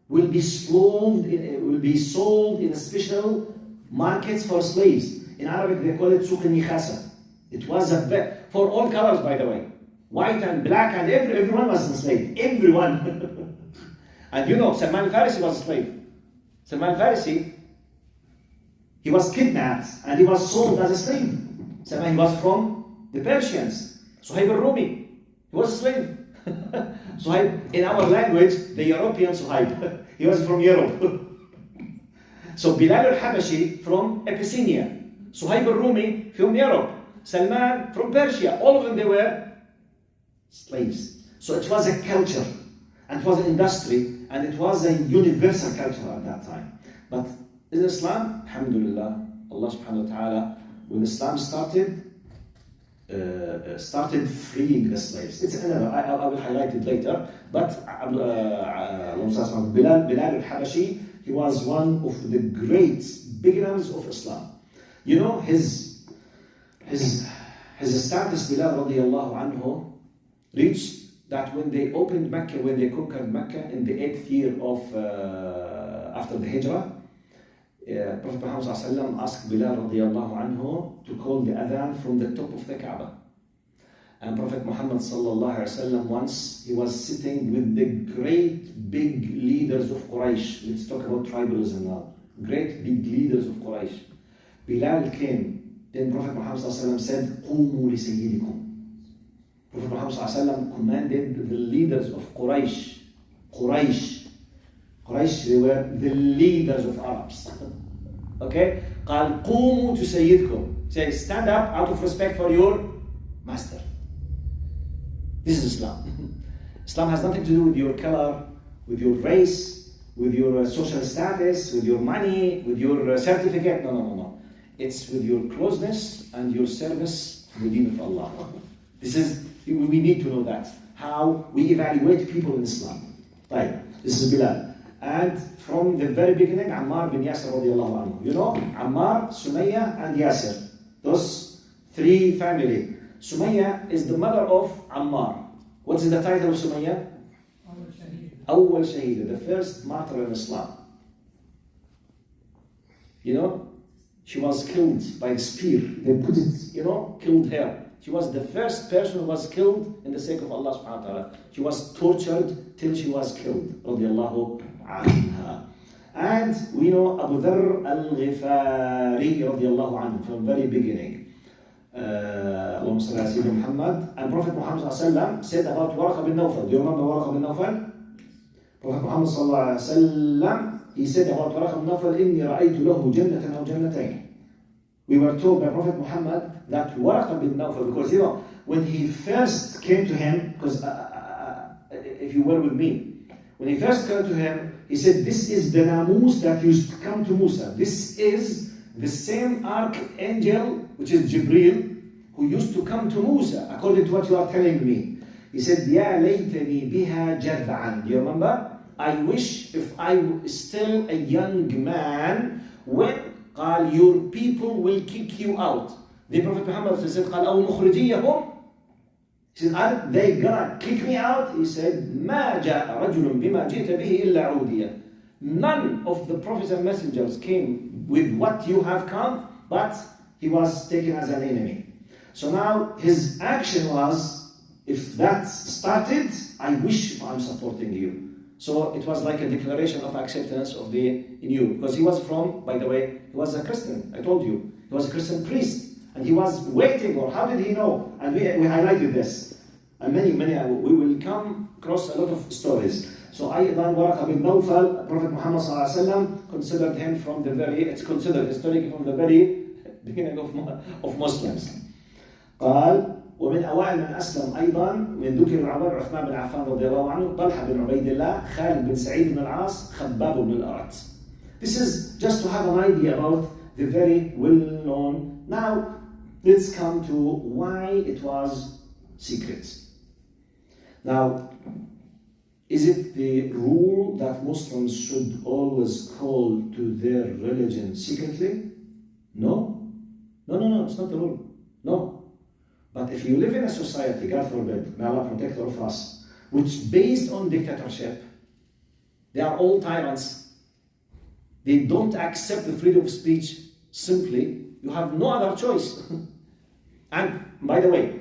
Will be sold in special markets for slaves. In Arabic they call it suq al-nikhasa. It was for all colors, by the way. White and black, and everyone was enslaved. Everyone. And Salman al-Farisi was a slave. Salman al-Farisi, he was kidnapped and he was sold as a slave. Salman, he was from the Persians. Suhaib al-Rumi, he was a slave. Suhaib, in our language, the European Suhaib. He was from Europe. So Bilal al-Habashi from Abyssinia. Suhaib al-Rumi from Europe. Salman from Persia. All of them, they were slaves. So it was a culture, and it was an industry, and it was a universal culture at that time. But in Islam, alhamdulillah, Allah subhanahu wa ta'ala, when Islam started freeing the slaves. It's another, I will highlight it later, but Bilal al-Habashi, he was one of the great beginners of Islam. His status, Bilal radiyallahu anhu, reached that when they opened Mecca, when they conquered Mecca in the 8th year of after the Hijrah, Prophet Muhammad asked Bilal radiallahu anhu to call the adhan from the top of the Kaaba. And Prophet Muhammad sallallahu alaihi wasallam, once he was sitting with the great big leaders of Quraysh. Let's talk about tribalism now. Great big leaders of Quraysh. Bilal came. Then Prophet Muhammad sallallahu alaihi wasallam said, "Qumu li sayyidikum." Prophet Muhammad sallallahu alaihi wasallam commanded the leaders of Quraysh. Quraysh, they were the leaders of Arabs. Okay? قال قوموا to سيدكم. Say, stand up out of respect for your master. This is Islam. Islam has nothing to do with your color, with your race, with your social status, with your money, with your certificate. No. It's with your closeness and your service to the deen of Allah. This is, we need to know that. How we evaluate people in Islam. Right. This is Bilal. And from the very beginning, Ammar bin Yasir radiallahu anhu. You know, Ammar, Sumayya and Yasir. Those three family. Sumayya is the mother of Ammar. What is the title of Sumayya? Awwal Shaheeda, the first martyr in Islam. You know, she was killed by the spear. They put it, killed her. She was the first person who was killed in the sake of Allah subhanahu wa ta'ala. She was tortured till she was killed. Radiallahu anha. And we know Abu Dharr al-Ghifari radiallahu anhu from the very beginning. Allahumma salli ala Sayyidina Muhammad. And Prophet Muhammad sallallahu alaihi wasallam said about Warqa bin Nawfal. Do you remember Warqa bin Nawfal? Prophet Muhammad sallallahu alaihi wasallam, he said about Warqa bin Nawfal, إِنِّي رَأَيْتُ لَهُ جَنَّةً أَوْ جَنَّتَيْنِ. We were told by Prophet Muhammad that Warqa bin Nawfal, because when he first came to him, because if you were with me, when he first came to him, he said, this is the Namus that used to come to Musa. This is the same archangel, which is Jibreel, who used to come to Musa, according to what you are telling me. He said, يَا لَيْتَنِي بِهَا جَذْعًا. Do you remember? I wish if I was still a young man, when قال, your people will kick you out. The Prophet Muhammad said, قال, أَوْ مُخْرِجِيَّهُمْ. He said, are they gonna kick me out? He said, مَا جَاءَ رَجُلٌ بِمَا جِئْتَ بِهِ إِلَّا عُودِيًا. None of the prophets and messengers came with what you have come, but he was taken as an enemy. So now his action was, if that started, I wish if I'm supporting you. So it was like a declaration of acceptance of in you. Because he was from, by the way, he was a Christian, I told you. He was a Christian priest. And he was waiting, or how did he know? And we highlighted this. And many, we will come across a lot of stories. So Aydan Warqa bin Nawfal, Prophet Muhammad sallallahu alaihi wasallam considered him from the very, it's considered historically from the very beginning of Muslims. قال ومن أوائل من أسلم أيضا من ذكر العباد عثمان بن عفان رضي الله عنه طلحة بن عبيد الله خالد بن سعيد بن العاص خباب بن الأرت. This is just to have an idea about the very well-known. Now let's come to why it was secret. Now, is it the rule that Muslims should always call to their religion secretly? No, it's not the rule. No. But if you live in a society, God forbid, may Allah protect all of us, which based on dictatorship, they are all tyrants. They don't accept the freedom of speech simply. You have no other choice. And by the way,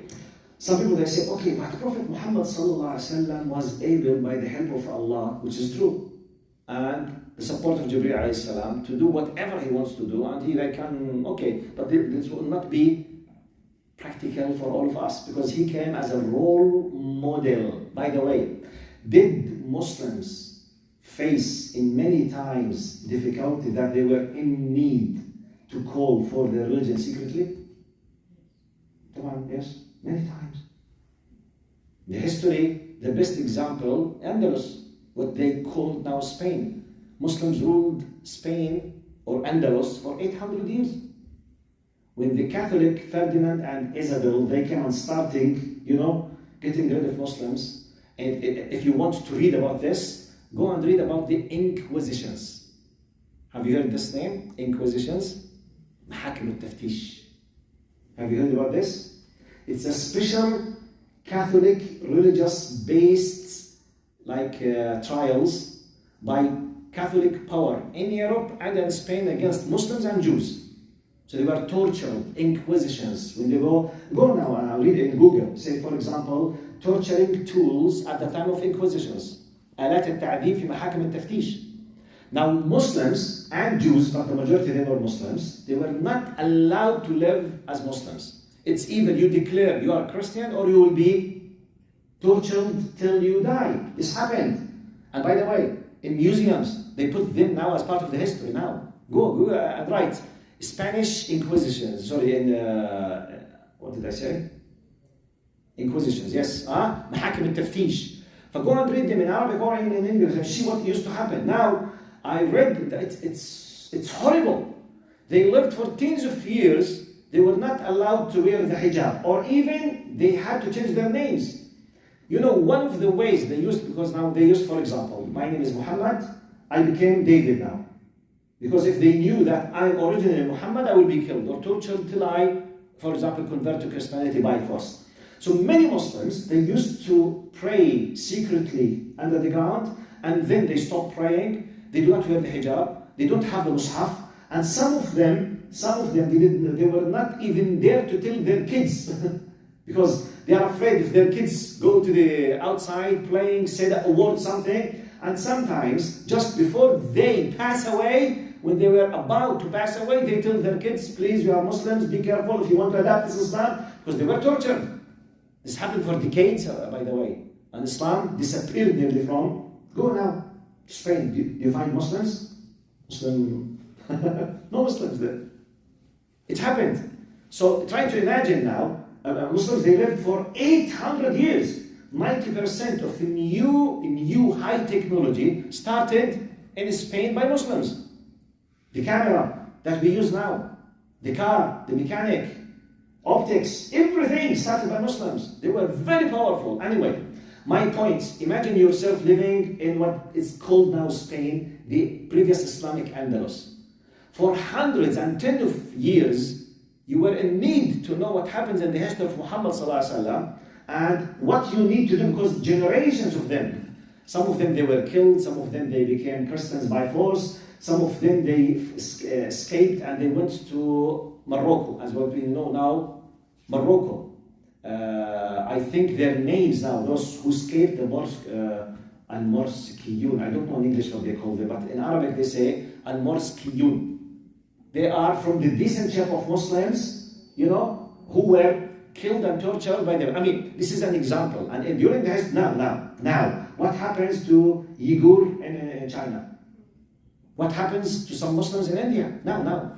some people they say, okay, but Prophet Muhammad sallallahu alaihi wasallam was able by the help of Allah, which is true, and the support of Jibreel alayhi salam to do whatever he wants to do, and he can, okay, but this will not be practical for all of us because he came as a role model. By the way, did Muslims face in many times difficulty that they were in need to call for their religion secretly? Yes, many times. The history, the best example, Andalus, what they call now Spain. Muslims ruled Spain or Andalus for 800 years. When the Catholic Ferdinand and Isabel, they came on starting, getting rid of Muslims. And if you want to read about this, go and read about the Inquisitions. Have you heard this name? Inquisitions? Mahakim al-Taftish. Have you heard about this? It's a special Catholic religious-based trials by Catholic power in Europe and in Spain against Muslims and Jews. So they were tortured, inquisitions. When they go now and I'll read it in Google. Say, for example, torturing tools at the time of inquisitions. آلات التعذيب في محاكم التفتيش. Now Muslims and Jews, but the majority of them were Muslims, they were not allowed to live as Muslims. It's either you declare you are Christian or you will be tortured till you die. This happened. And by the way, in museums, they put them now as part of the history now. Go and write. Spanish Inquisitions, what did I say? Inquisitions, yes. محاكم التفتيش. Go and read them in Arabic or in English and see what used to happen. Now, I read that it's horrible. They lived for tens of years. They were not allowed to wear the hijab, or even they had to change their names. You know, one of the ways they used, because now they used, for example, my name is Muhammad, I became David now. Because if they knew that I'm originally Muhammad, I will be killed or tortured till I, for example, convert to Christianity by force. So many Muslims, they used to pray secretly under the ground, and then they stop praying. They do not wear the hijab. They don't have the mushaf. And some of them, they were not even there to tell their kids. Because they are afraid if their kids go to the outside playing, say that word something, and sometimes just before they pass away, when they were about to pass away, they tell their kids, please, you are Muslims, be careful if you want to adapt this Islam, because they were tortured. This happened for decades, by the way. And Islam disappeared nearly from. Go now to Spain. Do you find Muslims? No Muslims there. It happened. So trying to imagine now, Muslims, they lived for 800 years. 90% of the new high technology started in Spain by Muslims. The camera that we use now, the car, the mechanic, optics, everything started by Muslims. They were very powerful. Anyway, my point, imagine yourself living in what is called now Spain, the previous Islamic Andalus. For hundreds and tens of years, you were in need to know what happens in the history of Muhammad ﷺ and what you need to do, because generations of them, some of them they were killed, some of them they became Christians by force, some of them they escaped and they went to Morocco, as what we know now, Morocco. I think their names now, those who escaped the Al-Morskiyun, I don't know in English what they call them, but in Arabic they say Al-Morskiyun. They are from the decent shape of Muslims, who were killed and tortured by them. I mean, this is an example. And during the history, now, what happens to Uyghur in China? What happens to some Muslims in India? Now.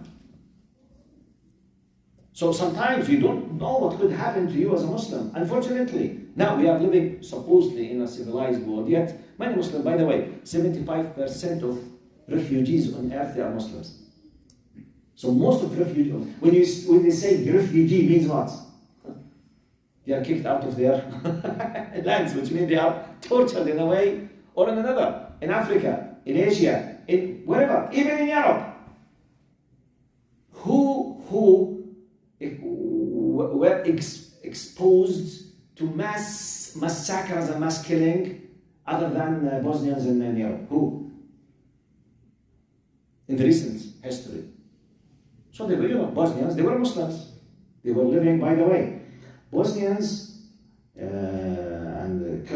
So sometimes you don't know what could happen to you as a Muslim. Unfortunately, now we are living supposedly in a civilized world, yet many Muslims, by the way, 75% of refugees on earth, they are Muslims. So most of refugees, when they say refugee means what? They are kicked out of their lands, which means they are tortured in a way or in another. In Africa, in Asia, in wherever, even in Europe. Who were exposed to mass massacres and mass killing other than Bosnians in Europe? Who? In the recent history. So they were, Bosnians, they were Muslims. They were living, by the way, Bosnians and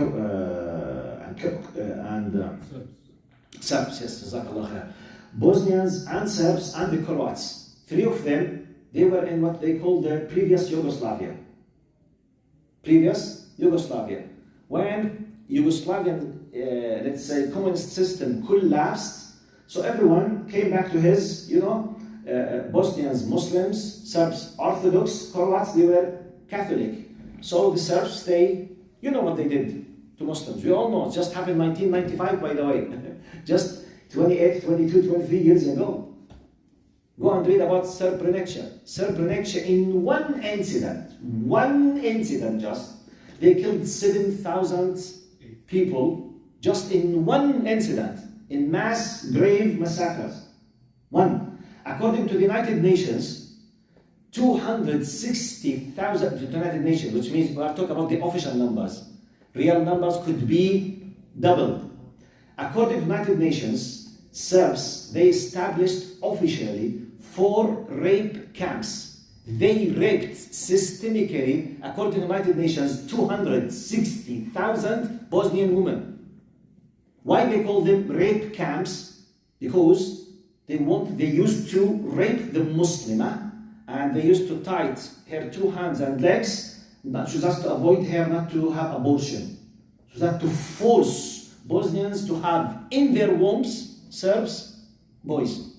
Serbs, yes, Jazakallah khair. Bosnians and Serbs and the Croats, three of them, they were in what they call the previous Yugoslavia. When Yugoslavian, let's say, communist system collapsed, so everyone came back to his, Bosnians, Muslims, Serbs, Orthodox, Croats, they were Catholic. So the Serbs, you know what they did to Muslims. We all know, it just happened in 1995, by the way. Just 28, 22, 23 years ago. Go and read about Srebrenica. Srebrenica, in one incident just, they killed 7,000 people just in one incident, in mass grave massacres. One. According to the United Nations, 260,000 to the United Nations, which means we are talking about the official numbers. Real numbers could be doubled. According to the United Nations, Serbs, they established officially 4 rape camps. They raped systemically, according to the United Nations, 260,000 Bosnian women. Why they call them rape camps? Because they used to rape the Muslimah, and they used to tie her 2 hands and legs, just to avoid her not to have abortion. So that to force Bosnians to have in their wombs, Serbs, boys.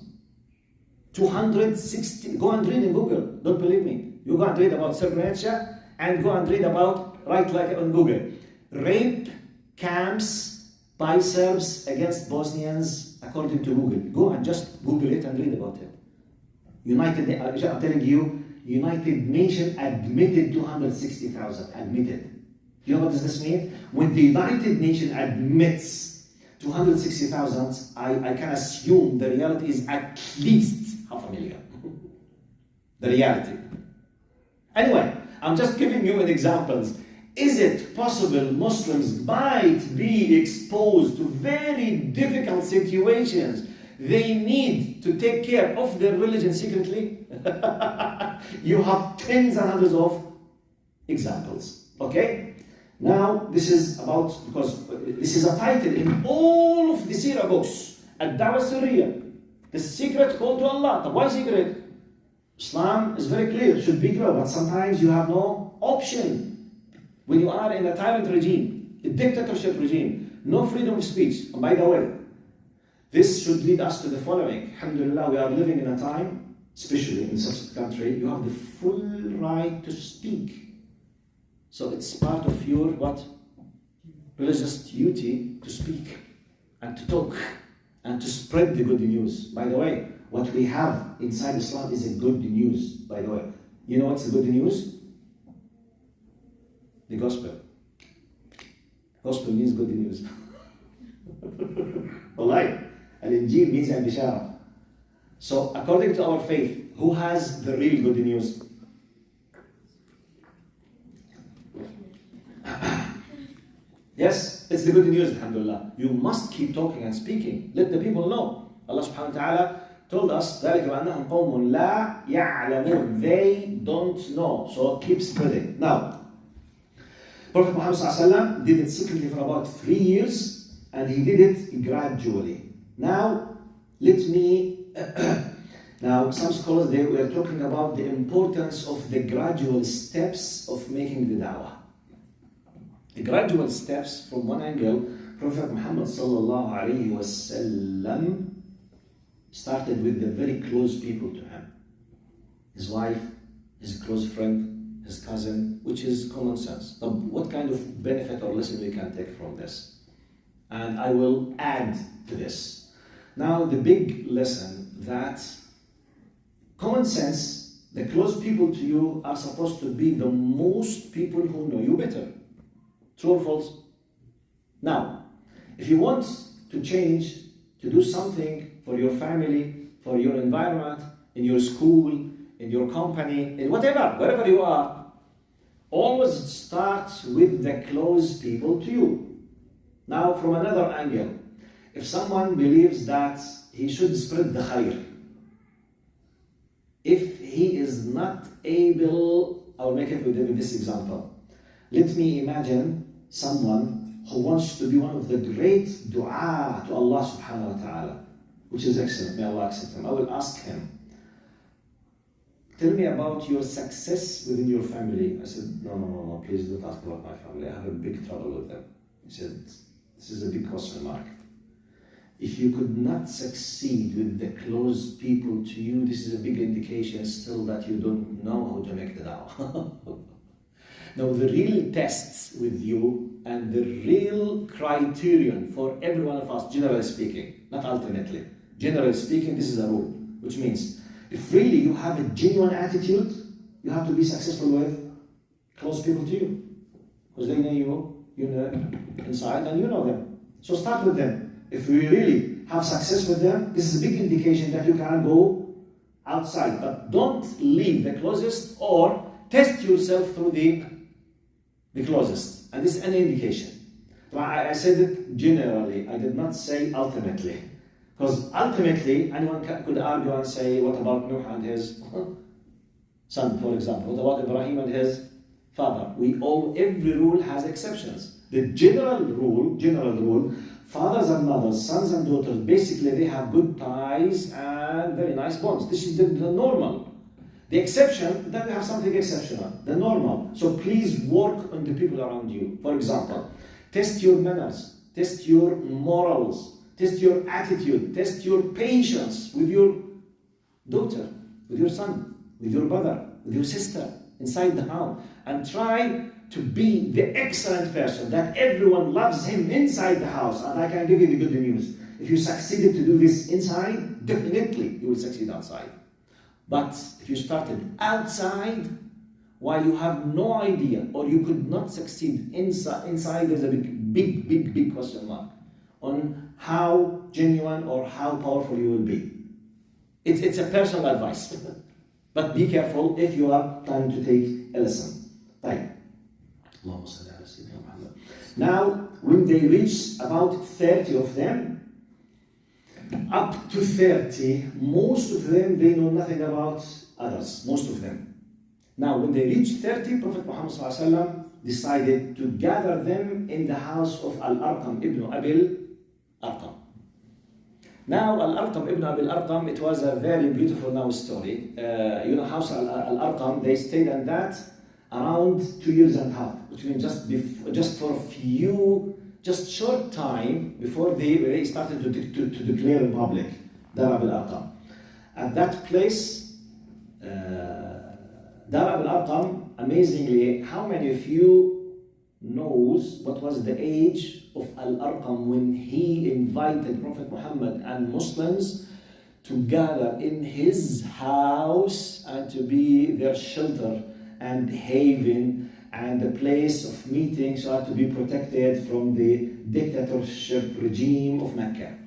260, go and read in Google, don't believe me. You go and read about Srebrenica and go and read about, right like on Google, rape camps by Serbs against Bosnians according to Google. Go and just Google it and read about it. I'm telling you, United Nations admitted 260,000, admitted. You know what does this mean? When the United Nations admits 260,000, I can assume the reality is at least 500,000. The reality. Anyway, I'm just giving you an examples. Is it possible Muslims might be exposed to very difficult situations? They need to take care of their religion secretly. You have tens and hundreds of examples. Okay? Now, this is about, because this is a title in all of the Seerah books. Ad-Dawah Syria. The secret call to Allah. Why secret? Islam is very clear, it should be clear, but sometimes you have no option. When you are in a tyrant regime, a dictatorship regime, no freedom of speech. And by the way, this should lead us to the following. Alhamdulillah, we are living in a time, especially in such a country, you have the full right to speak. So it's part of your what? Religious duty to speak and to talk and to spread the good news. By the way, what we have inside Islam is a good news, by the way. You know what's the good news? The gospel. Gospel means good news. Wallahi. Al-Injil means al-Bishara. So according to our faith, who has the real good news? Yes, it's the good news, alhamdulillah. You must keep talking and speaking. Let the people know. Allah subhanahu wa ta'ala told us, ذَلِكَ وَأَنَّهُمْ قَوْمٌ لَا يَعْلَمُونَ. They don't know. So keep spreading. Now, Prophet Muhammad sallallahu alaihi wasallam did it secretly for about 3 years, and he did it gradually. Now, now some scholars, they were talking about the importance of the gradual steps of making the dawah. The gradual steps, from one angle, Prophet Muhammad sallallahu alaihi wasallam started with the very close people to him. His wife, his close friend, his cousin, which is common sense. Now, what kind of benefit or lesson we can take from this? And I will add to this. Now, the big lesson that common sense, the close people to you are supposed to be the most people who know you better. True or false? Now, if you want to change, to do something for your family, for your environment, in your school, in your company, in whatever, wherever you are, always start with the close people to you. Now, from another angle, if someone believes that he should spread the khair, if he is not able, I'll make it with this example. Let me imagine someone who wants to be one of the great dua to Allah subhanahu wa ta'ala, which is excellent, may Allah accept him. I will ask him, tell me about your success within your family. I said, no, please don't ask about my family. I have a big trouble with them. He said, this is a big question mark. If you could not succeed with the close people to you, this is a big indication still that you don't know how to make the dawah. Now, the real tests with you and the real criterion for every one of us, generally speaking, not ultimately, generally speaking, this is a rule, which means if really you have a genuine attitude, you have to be successful with close people to you. Because they know you know inside and you know them. So start with them. If we really have success with them, this is a big indication that you can go outside, but don't leave the closest or test yourself through the closest. And this is an indication. I said it generally, I did not say ultimately. Because ultimately, anyone could argue and say, what about Nuh and his son, for example? What about Ibrahim and his father? Every rule has exceptions. The general rule, fathers and mothers, sons and daughters, basically they have good ties and very nice bonds. This is the normal. The exception, then we have something exceptional, the normal. So please work on the people around you. For example, test your manners, test your morals, test your attitude, test your patience with your daughter, with your son, with your brother, with your sister inside the house. And try to be the excellent person that everyone loves him inside the house. And I can give you the good news. If you succeeded to do this inside, definitely you will succeed outside. But if you started outside, while you have no idea or you could not succeed inside there's a big question mark on how genuine or how powerful you will be. It's a personal advice. But be careful if you are trying to take a lesson. Right. Now, when they reach about 30 of them, up to 30, most of them, they know nothing about others, most of them. Now, when they reached 30, Prophet Muhammad ﷺ decided to gather them in the house of Al-Arqam ibn Abil Arqam. Now, Al-Arqam ibn Abil Arqam, it was a very beautiful story. House Al-Arqam, they stayed in that around 2 years and a half, which means just for a few, just short time before they started to declare in public, Dar al-Arqam. At that place, Dar al-Arqam, amazingly, how many of you knows what was the age of Al-Arqam when he invited Prophet Muhammad and Muslims to gather in his house and to be their shelter and haven and the place of meeting so as to be protected from the dictatorship regime of Mecca?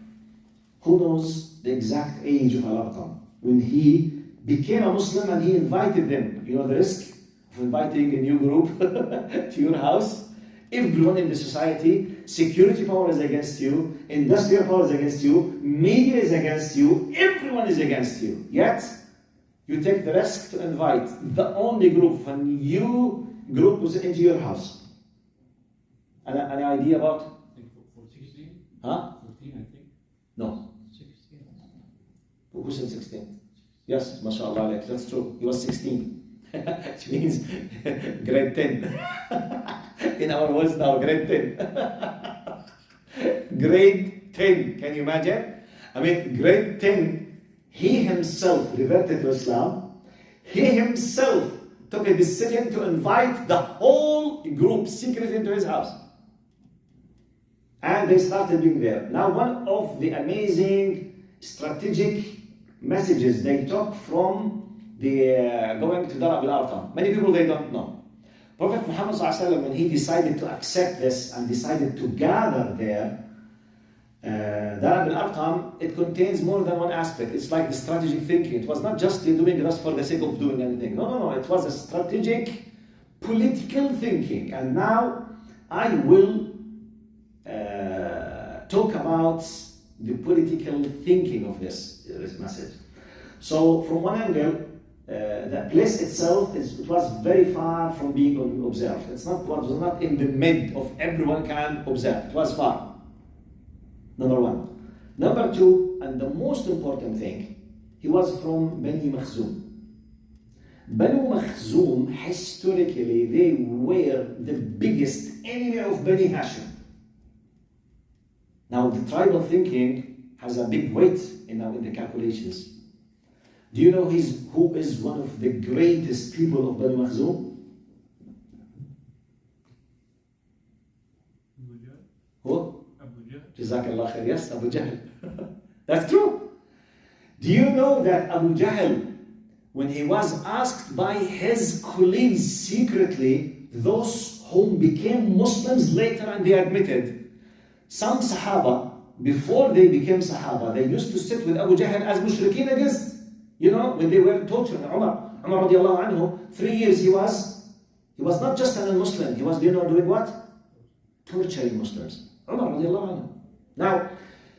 Who knows the exact age of Al-Arqam when he became a Muslim and he invited them? You know the risk of inviting a new group to your house? Everyone in the society, security power is against you, industrial power is against you, media is against you, everyone is against you. Yet, you take the risk to invite the only group, a new group was into your house. Any idea about? 16? Huh? 14, I think. No. 16. Who said 16? Yes, mashallah, that's true. He was 16. Which means grade 10. In our words now, grade 10. Grade 10, can you imagine? I mean, grade 10, he himself reverted to Islam. He himself took a decision to invite the whole group secretly into his house. And they started being there. Now, one of the amazing strategic messages they took from the going to Dar al-Arqam. Many people, they don't know. Prophet Muhammad ﷺ, when he decided to accept this and decided to gather there, Dar al-Arqam, it contains more than one aspect. It's like the strategic thinking. It was not just doing it for the sake of doing anything. No. It was a strategic, political thinking. And now I will talk about the political thinking of this message. So from one angle, the place itself it was very far from being observed. It was not in the mid of everyone can observe. It was far. Number one. Number two, and the most important thing, he was from Bani Makhzum. Bani Makhzum, historically, they were the biggest enemy of Bani Hashim. Now, the tribal thinking has a big weight in the calculations. Do you know who is one of the greatest people of Bani Makhzum? Who? Jazakallah khair. Yes, Abu Jahl. That's true. Do you know that Abu Jahl, when he was asked by his colleagues secretly, those whom became Muslims later and they admitted, some Sahaba, before they became Sahaba, they used to sit with Abu Jahl as mushrikeen against You know, when they were torturing Umar radiallahu anhu, 3 years he was not just a non-Muslim, he was, doing what? Torturing Muslims. Umar radiallahu anhu. Now,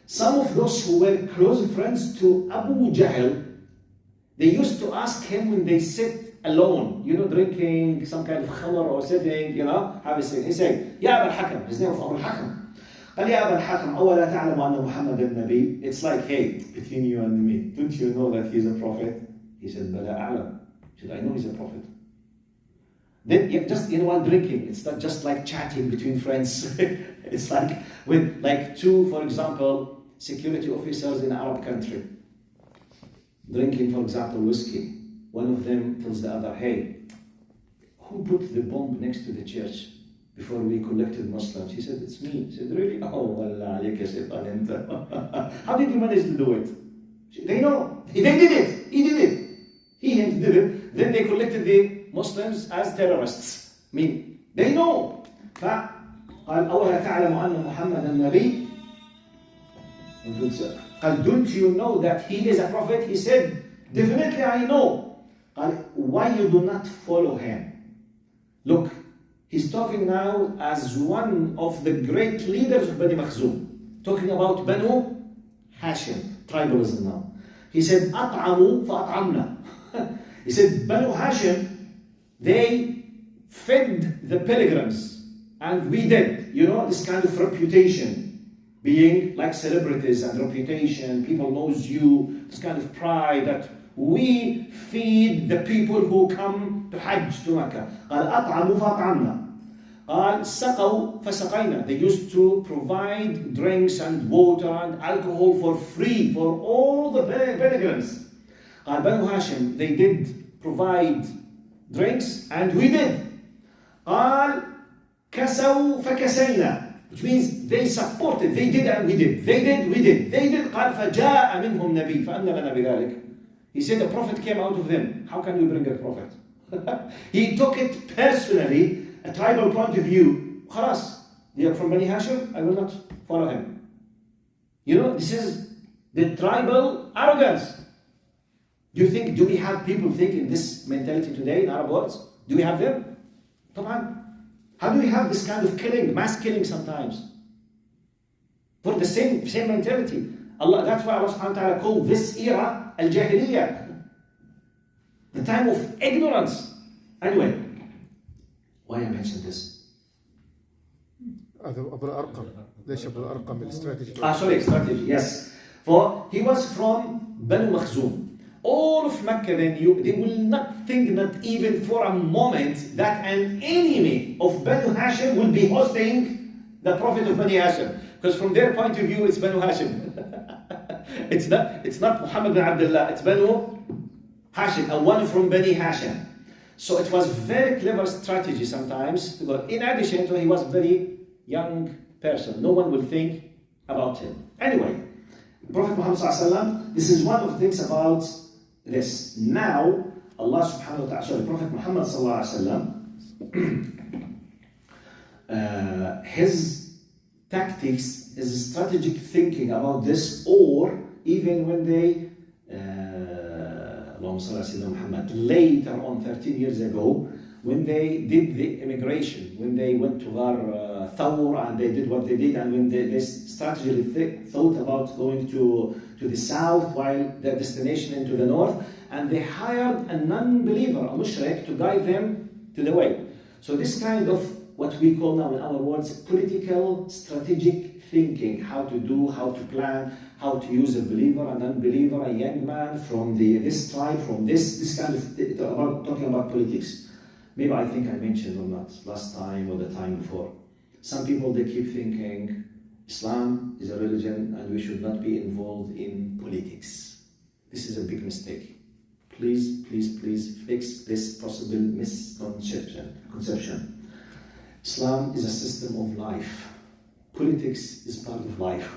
some of those who were close friends to Abu Jahl, they used to ask him when they sit alone, drinking some kind of khamr or sitting, have a sitting. He said, Ya Abu al-Hakam, his name was Abu al-Hakam. قال يا أبا الحكم أولا تعلم أن محمد النبي. It's like, hey, between you and me, don't you know that he's a prophet? He said, بلى أعلم. He said, I know he's a prophet. Then just while drinking, it's not just like chatting between friends. It's like with two, for example, security officers in an Arab country, drinking, for example, whiskey. One of them tells the other, hey, who put the bomb next to the church before we collected Muslims? He said, it's me. He said, really? Oh, wallah alayka shaytan anta. How did you manage to do it? They know. They did it. He did it. He did it. Then they collected the Muslims as terrorists. They know. قال أولا تعلم أن محمد النبي. قال, don't you know that he is a prophet? He said, definitely I know. قال, why you do not follow him? Look, he's talking now as one of the great leaders of Bani Makhzum, talking about Banu Hashim, tribalism now. He said, أطعموا فأطعمنا. He said, Banu Hashim, they fed the pilgrims, and we did. This kind of reputation, being like celebrities and reputation, people knows you, this kind of pride that we feed the people who come to Hajj to Mecca. قال أطعموا فأطعمنا. قال سقوا فسقينا. They used to provide drinks and water and alcohol for free for all the pilgrims. قال Banu Hashim, they did provide drinks and we did. قال كسوا فكسينا, which means they supported, they did and we did. They did, we did. They did. قال فجاء منهم نبي فأنا لنا بذلك. He said a prophet came out of them. How can we bring a prophet? He took it personally, a tribal point of view. خلاص, they are from Bani Hashim, I will not follow him. This is the tribal arrogance. Do we have people thinking this mentality today in Arab worlds? Do we have them? طبعا. How do we have this kind of killing, mass killing sometimes? For the same mentality. That's why Allah subhanahu wa ta'ala called this era al-Jahiliyyah, the time of ignorance. Anyway, why I mentioned this? أبو الأرقم. ليش أبو الأرقم strategy? Strategy, yes. For he was from Banu Makhzum. All of Mecca they will not think, not even for a moment, that an enemy of Banu Hashim will be hosting the Prophet of Bani Hashim. Because from their point of view, it's Banu Hashim. It's not Muhammad bin Abdullah, it's Banu Hashim, and one from Bani Hashim. So it was very clever strategy sometimes to go. In addition to, he was a very young person. No one will think about him. Anyway, Prophet Muhammad sallallahu alaihi wasallam, this is one of the things about this. Now, Allah subhanahu wa ta'ala, Prophet Muhammad sallallahu alaihi wasallam, his tactics, his strategic thinking about this, or even when they, later on, 13 years ago, when they did the immigration, when they went to Thawr and they did what they did, and when they strategically thought about going to the south while their destination into the north, and they hired a non-believer, a mushrik, to guide them to the way. So this kind of what we call now in our words political strategic thinking, how to do, how to plan, how to use a believer, a non-believer, a young man from this tribe, from this kind of talking about politics. Maybe I think I mentioned or not last time or the time before. Some people, they keep thinking Islam is a religion and we should not be involved in politics. This is a big mistake. Please, please, please fix this possible misconception. Islam is a system of life. Politics is part of life.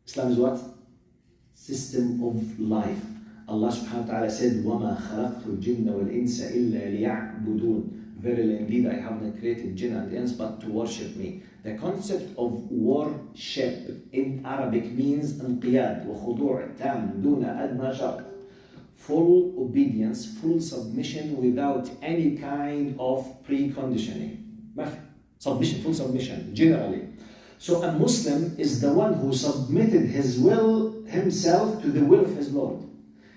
Islam is what? System of life. Allah subhanahu wa ta'ala said, وَمَا خَلَقْتُ الْجِنَّ وَالْإِنسَ إِلَّا لِيَعْبُدُونَ. Verily indeed I have not created jinn and ins but to worship me. The concept of worship in Arabic means انقياد وخضوع تام دون أدنى شرط. full obedience, full submission without any kind of preconditioning. Submission, full submission, generally. So a Muslim is the one who submitted his will himself to the will of his Lord.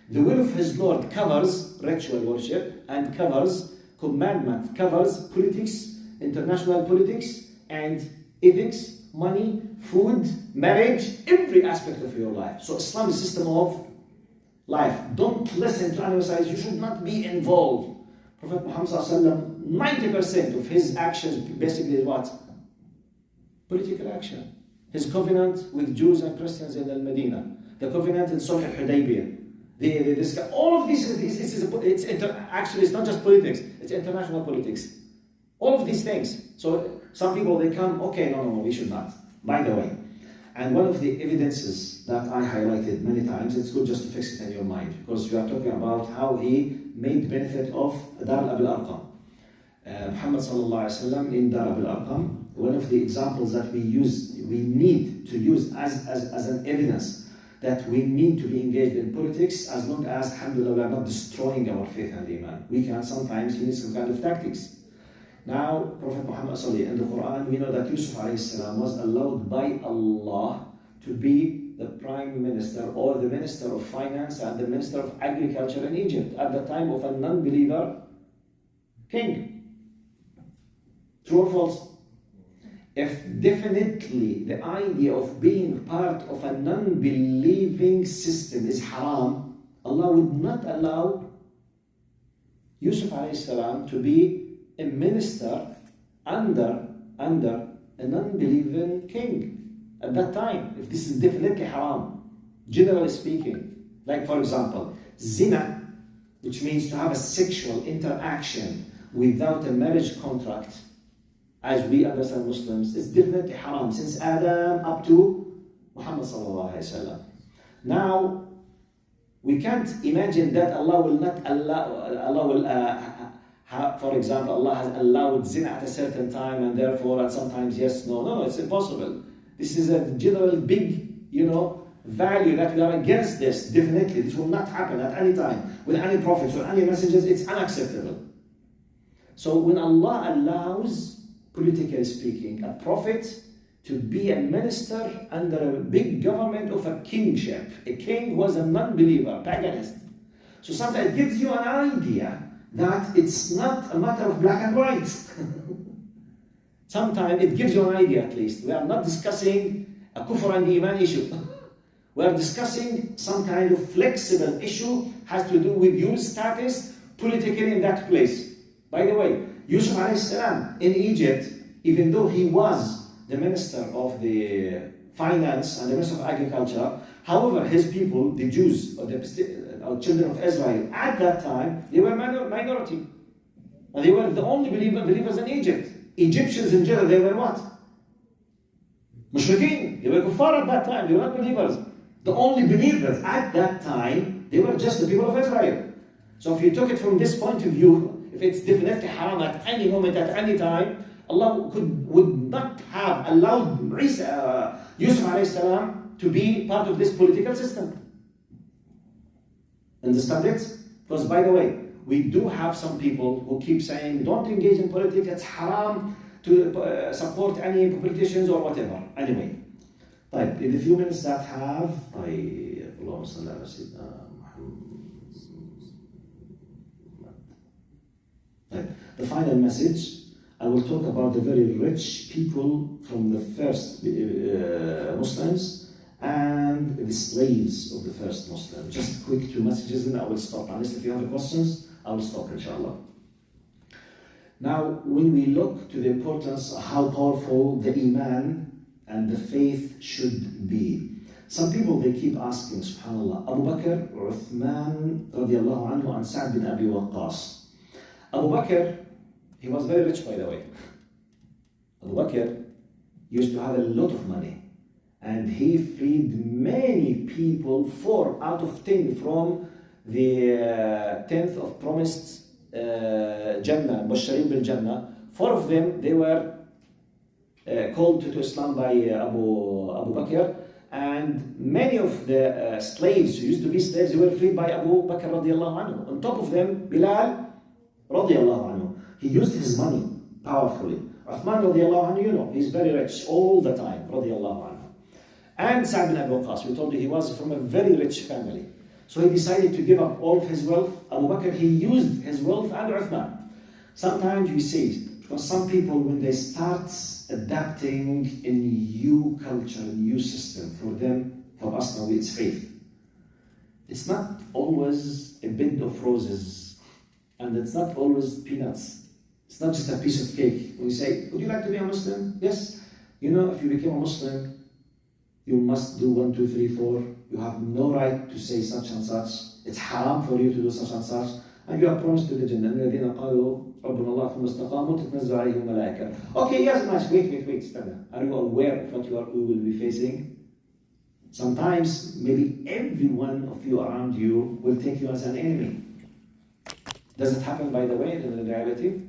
The will of his Lord covers ritual worship and covers commandment, covers politics, international politics, and ethics, money, food, marriage, every aspect of your life. So Islam is a system of life. Don't listen to anyone who says you should not be involved. Prophet Muhammad ﷺ, 90% of his actions basically is what? Political action. His covenant with Jews and Christians in Al-Medina, the covenant in Sulh al-Hudaybiyah, all of these, actually it's not just politics, it's international politics. All of these things. So some people, they come, okay, no, we should not. By the way, and one of the evidences that I highlighted many times, it's good just to fix it in your mind, because we are talking about how he made benefit of Dar al-Arqam. Muhammad sallallahu alaihi wasallam in Dar al-Arqam, one of the examples that we need to use as an evidence that we need to be engaged in politics, as long as, alhamdulillah, we are not destroying our faith and iman. We can sometimes use some kind of tactics. Now, Prophet Muhammad in the Quran, we know that Yusuf was allowed by Allah to be the prime minister or the minister of finance and the minister of agriculture in Egypt at the time of a non-believer king. True or false? If definitely the idea of being part of a non-believing system is haram, Allah would not allow Yusuf to be a minister under a non-believing king at that time, if this is definitely haram, generally speaking. Like, for example, zina, which means to have a sexual interaction without a marriage contract, as we understand Muslims, is definitely haram since Adam up to Muhammad sallallahu alaihi wasallam. Now, we can't imagine that Allah will not allow, for example, Allah has allowed zina at a certain time and therefore, and sometimes yes, no, it's impossible. This is a general big, value that we are against this, definitely. This will not happen at any time with any prophets or any messengers. It's unacceptable. So when Allah allows, politically speaking, a prophet to be a minister under a big government of a kingship, a king was a non-believer, paganist. So sometimes it gives you an idea that it's not a matter of black and white. Sometimes it gives you an idea, at least. We are not discussing a kufr and iman issue. We are discussing some kind of flexible issue, has to do with your status politically in that place. By the way, Yusuf ﷺ in Egypt, even though he was the minister of the finance and the minister of agriculture, however, his people, the Jews, or the children of Israel, at that time, they were minority. And they were the only believers in Egypt. Egyptians in general, they were what? Mushrikeen. They were kuffar at that time. They were not believers. The only believers at that time, they were just the people of Israel. So if you took it from this point of view, if it's definitely haram at any moment, at any time, Allah would not have allowed Yusuf ﷺ to be part of this political system. Understand it? Because, by the way, we do have some people who keep saying, don't engage in politics, it's haram to support any politicians or whatever. Anyway, in the few minutes that have, the final message, I will talk about the very rich people from the first Muslims and the slaves of the first Muslims. Just quick 2 messages and I will stop. Unless if you have questions, I will stop, inshallah. Now, when we look to the importance of how powerful the iman and the faith should be, some people, they keep asking, subhanallah, Abu Bakr, Uthman, radiallahu anhu, and Sa'd bin Abi Waqqas. Abu Bakr, he was very rich, by the way. Abu Bakr used to have a lot of money. And he freed many people, 4 out of 10 from the 10th of promised Jannah, Basharin bil Jannah. 4 of them, they were called to Islam by Abu Bakr. And many of the slaves who used to be slaves, they were freed by Abu Bakr radiallahu anhu. On top of them, Bilal radiallahu anhu. He used his money powerfully. Uthman radiallahu anhu, you know, he's very rich all the time, radiallahu anhu. And Sa'd bin Abi Waqqas, we told you he was from a very rich family. So he decided to give up all of his wealth. Abu Bakr, he used his wealth, and Uthman. Sometimes we see, because some people, when they start adapting a new culture, a new system, for them, for us now, it's faith. It's not always a bed of roses, and it's not always peanuts. It's not just a piece of cake. When you say, would you like to be a Muslim? Yes. You know, if you became a Muslim, you must do 1, 2, 3, 4. You have no right to say such and such. It's haram for you to do such and such. And you are promised to the Jannah. الذين قالوا ربنا الله ثم استقاموا تتنزل عليهم الملائكة. Okay, yes, nice. Wait. Stand up. Are you aware of what you will be facing? Sometimes, maybe every one of you around you will take you as an enemy. Does it happen, by the way, in reality?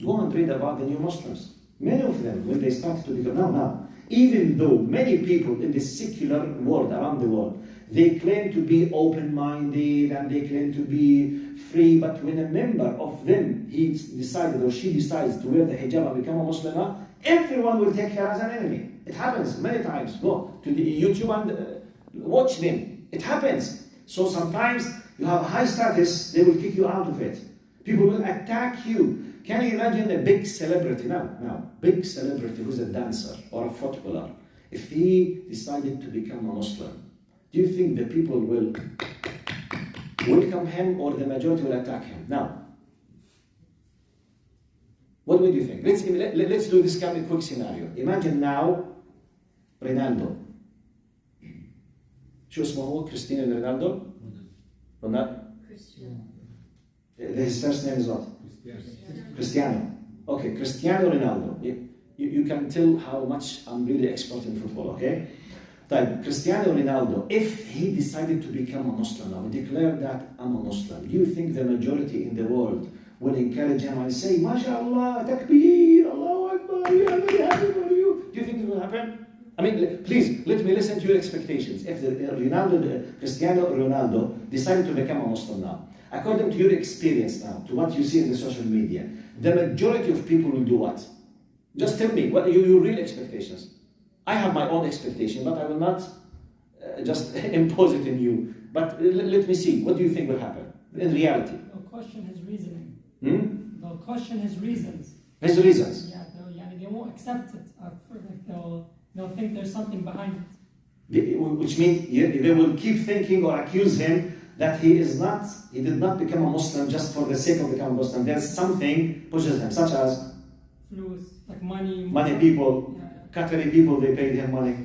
Go and read about the new Muslims. Many of them, when they start to become, now, even though many people in the secular world, around the world, they claim to be open-minded and they claim to be free, but when a member of them, he decided or she decides to wear the hijab and become a Muslimah, everyone will take her as an enemy. It happens many times. Go to the YouTube and watch them. It happens. So sometimes you have high status, they will kick you out of it. People will attack you. Can you imagine a big celebrity, big celebrity who's a dancer or a footballer, if he decided to become a Muslim, do you think the people will welcome him or the majority will attack him? Now, what would you think? Let's do this kind of quick scenario. Imagine now Ronaldo. شو اسمه هو؟ كريستيانو رونالدو؟ His first name is what? Cristiano. Okay, Cristiano Ronaldo. You can tell how much I'm really expert in football, okay? But Cristiano Ronaldo, if he decided to become a Muslim now, declare that I'm a Muslim, do you think the majority in the world will encourage him and say, MashaAllah, Takbir, Allahu Akbar, we are very happy for you? Do you think it will happen? I mean, please, let me listen to your expectations. If Cristiano Ronaldo decided to become a Muslim now, according to your experience now, to what you see in the social media, the majority of people will do what? Just tell me, what are your real expectations? I have my own expectation, but I will not just impose it on you. But let me see, what do you think will happen in reality? They'll question his reasoning. They'll question his reasons. His reasons? Yeah, they won't accept it. They'll think there's something behind it. Which means they will keep thinking or accuse him that he did not become a Muslim just for the sake of becoming a Muslim. There's something pushes him, such as Flus, like money, people, Qatari people, they paid him money.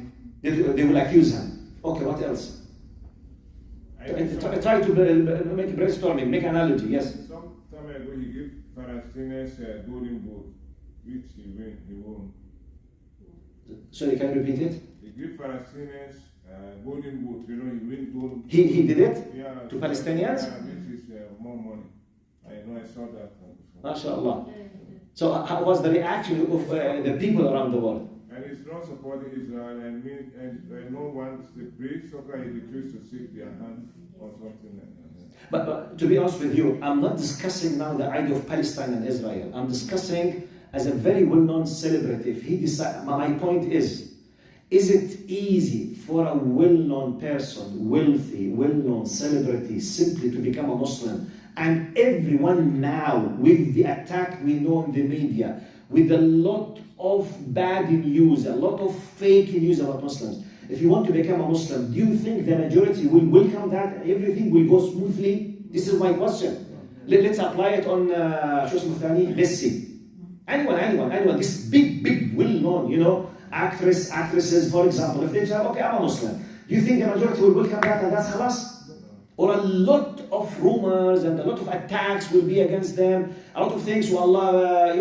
They will accuse him. Okay, what else? Try to make a brainstorming, make an analogy, yes. Some time ago he gave Palestinians a golden boot, which he won. Sorry, can you repeat it? He gave Palestinians golden boot, he win gold. He did it? Yeah. To Palestinians? Yeah, which is more money. I saw that before. MashaAllah. So how was the reaction of the people around the world? And it's not supporting Israel, and no one, the brave soccer is refused to shake their hand or something like that. But to be honest with you, I'm not discussing now the idea of Palestine and Israel. I'm discussing as a very well-known celebrity. If he decides, my point is it easy for a well-known person, wealthy, well-known celebrity, simply to become a Muslim? And everyone now, with the attack we know in the media, with a lot of bad news, a lot of fake news about Muslims, if you want to become a Muslim, do you think the majority will welcome that? Everything will go smoothly? This is my question. Let's apply it on Messi. Anyone, this big, well-known, actresses, for example, if they say, okay, I'm a Muslim, do you think the majority will welcome that and that's khalas? Or a lot of rumors and a lot of attacks will be against them, a lot of things, so Allah,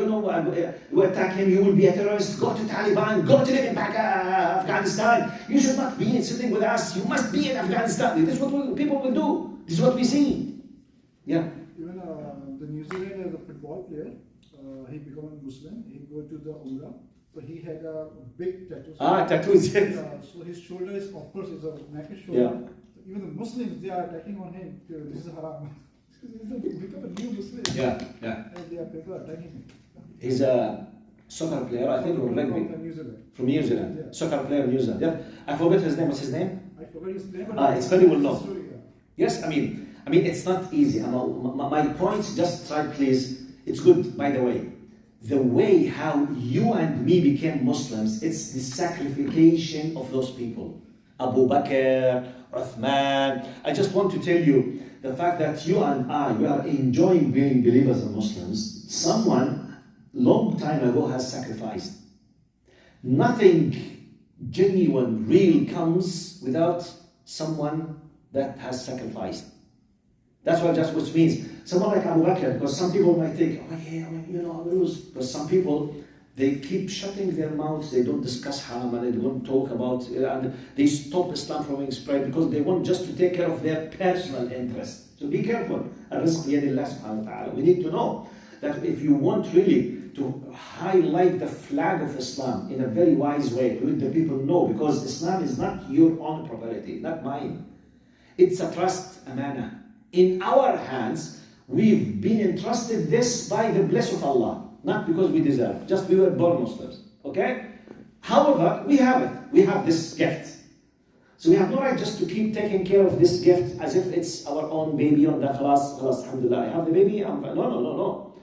we attack him, you will be a terrorist, go to Taliban, go to live in Afghanistan, you should not be sitting with us, you must be in Afghanistan. This is what people will do, this is what we see. Yeah. Even the New Zealand football player, he became a Muslim, he go to the Umrah, So he had a big tattoo. Tattoos, yes. So his shoulders, of course, is a naked shoulder. Yeah. So even the Muslims, they are attacking on him. This is haram. He's become a new Muslim. Yeah. And they are people attacking him. He's a soccer player, I think, or From rugby. New Zealand. From New Zealand. Yeah. Soccer player in New Zealand. Yeah. I forgot his name. What's his name? I forgot his name. But It's very well known. Story, yeah. Yes, I mean, it's not easy. My point, just try, please. It's good, by the way. The way how you and me became Muslims, it's the sacrification of those people. Abu Bakr, Uthman. I just want to tell you the fact that you and I, we are enjoying being believers and Muslims. Someone long time ago has sacrificed. Nothing genuine, real comes without someone that has sacrificed. That's what which means. Someone like Abu Bakr, because some people might think, oh yeah, I will lose. Because some people, they keep shutting their mouths, they don't discuss haram and they don't talk about, and they stop Islam from being spread because they want just to take care of their personal interest. So be careful. الرسمية لله سبحانه وتعالى. We need to know that if you want really to highlight the flag of Islam in a very wise way, to let the people know, because Islam is not your own property, not mine. It's a trust, amana. In our hands, we've been entrusted this by the bless of Allah, not because we deserve, just we were born Muslims, okay? However, we have it. We have this gift. So we have no right just to keep taking care of this gift as if it's our own baby on the khalas, alhamdulillah, I have the baby, no.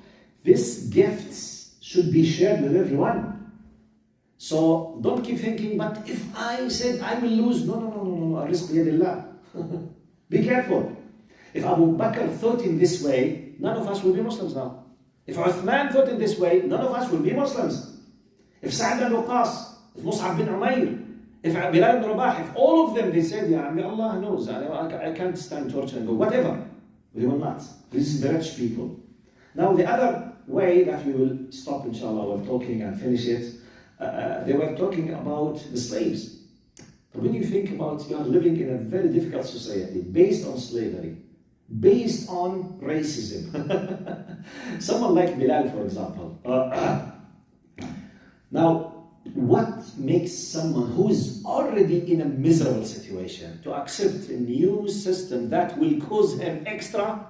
This gift should be shared with everyone. So don't keep thinking, but if I said I will lose, no, risk biyadillah. Be careful. If Abu Bakr thought in this way, none of us will be Muslims now. If Uthman thought in this way, none of us will be Muslims. If Sa'd bin Waqas, if Mus'ab bin Umayr, if Bilal bin Rabah, if all of them, they said, Ya Ammi, Allah knows, I can't stand torture and go, whatever. They will not. This is the rich people. Now the other way that we will stop, inshallah, we're talking and finish it, they were talking about the slaves. But when you think about, you are living in a very difficult society, based on slavery, based on racism. Someone like Bilal, for example. Now, what makes someone who is already in a miserable situation to accept a new system that will cause him extra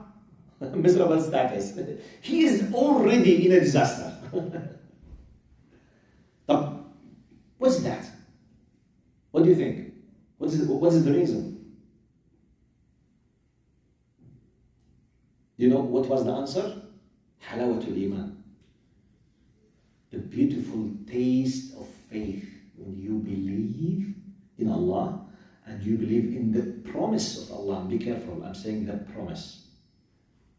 miserable status? He is already in a disaster. What's that? What do you think? What is the reason? You know what was the answer? Halawatul Iman. The beautiful taste of faith when you believe in Allah and you believe in the promise of Allah. Be careful, I'm saying the promise.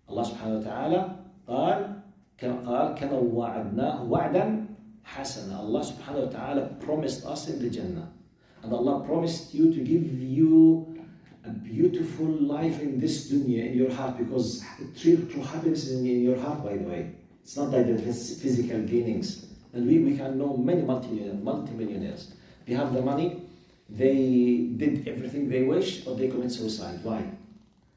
Allah subhanahu wa ta'ala قال كما وعدناه وعدا حسنا. Allah subhanahu wa ta'ala promised us in the Jannah. And Allah promised you to give you a beautiful life in this dunya, in your heart, because true happiness is in your heart, by the way. It's not like the physical gainings. And we can know many multimillionaires. They have the money, they did everything they wish, but they commit suicide. Why?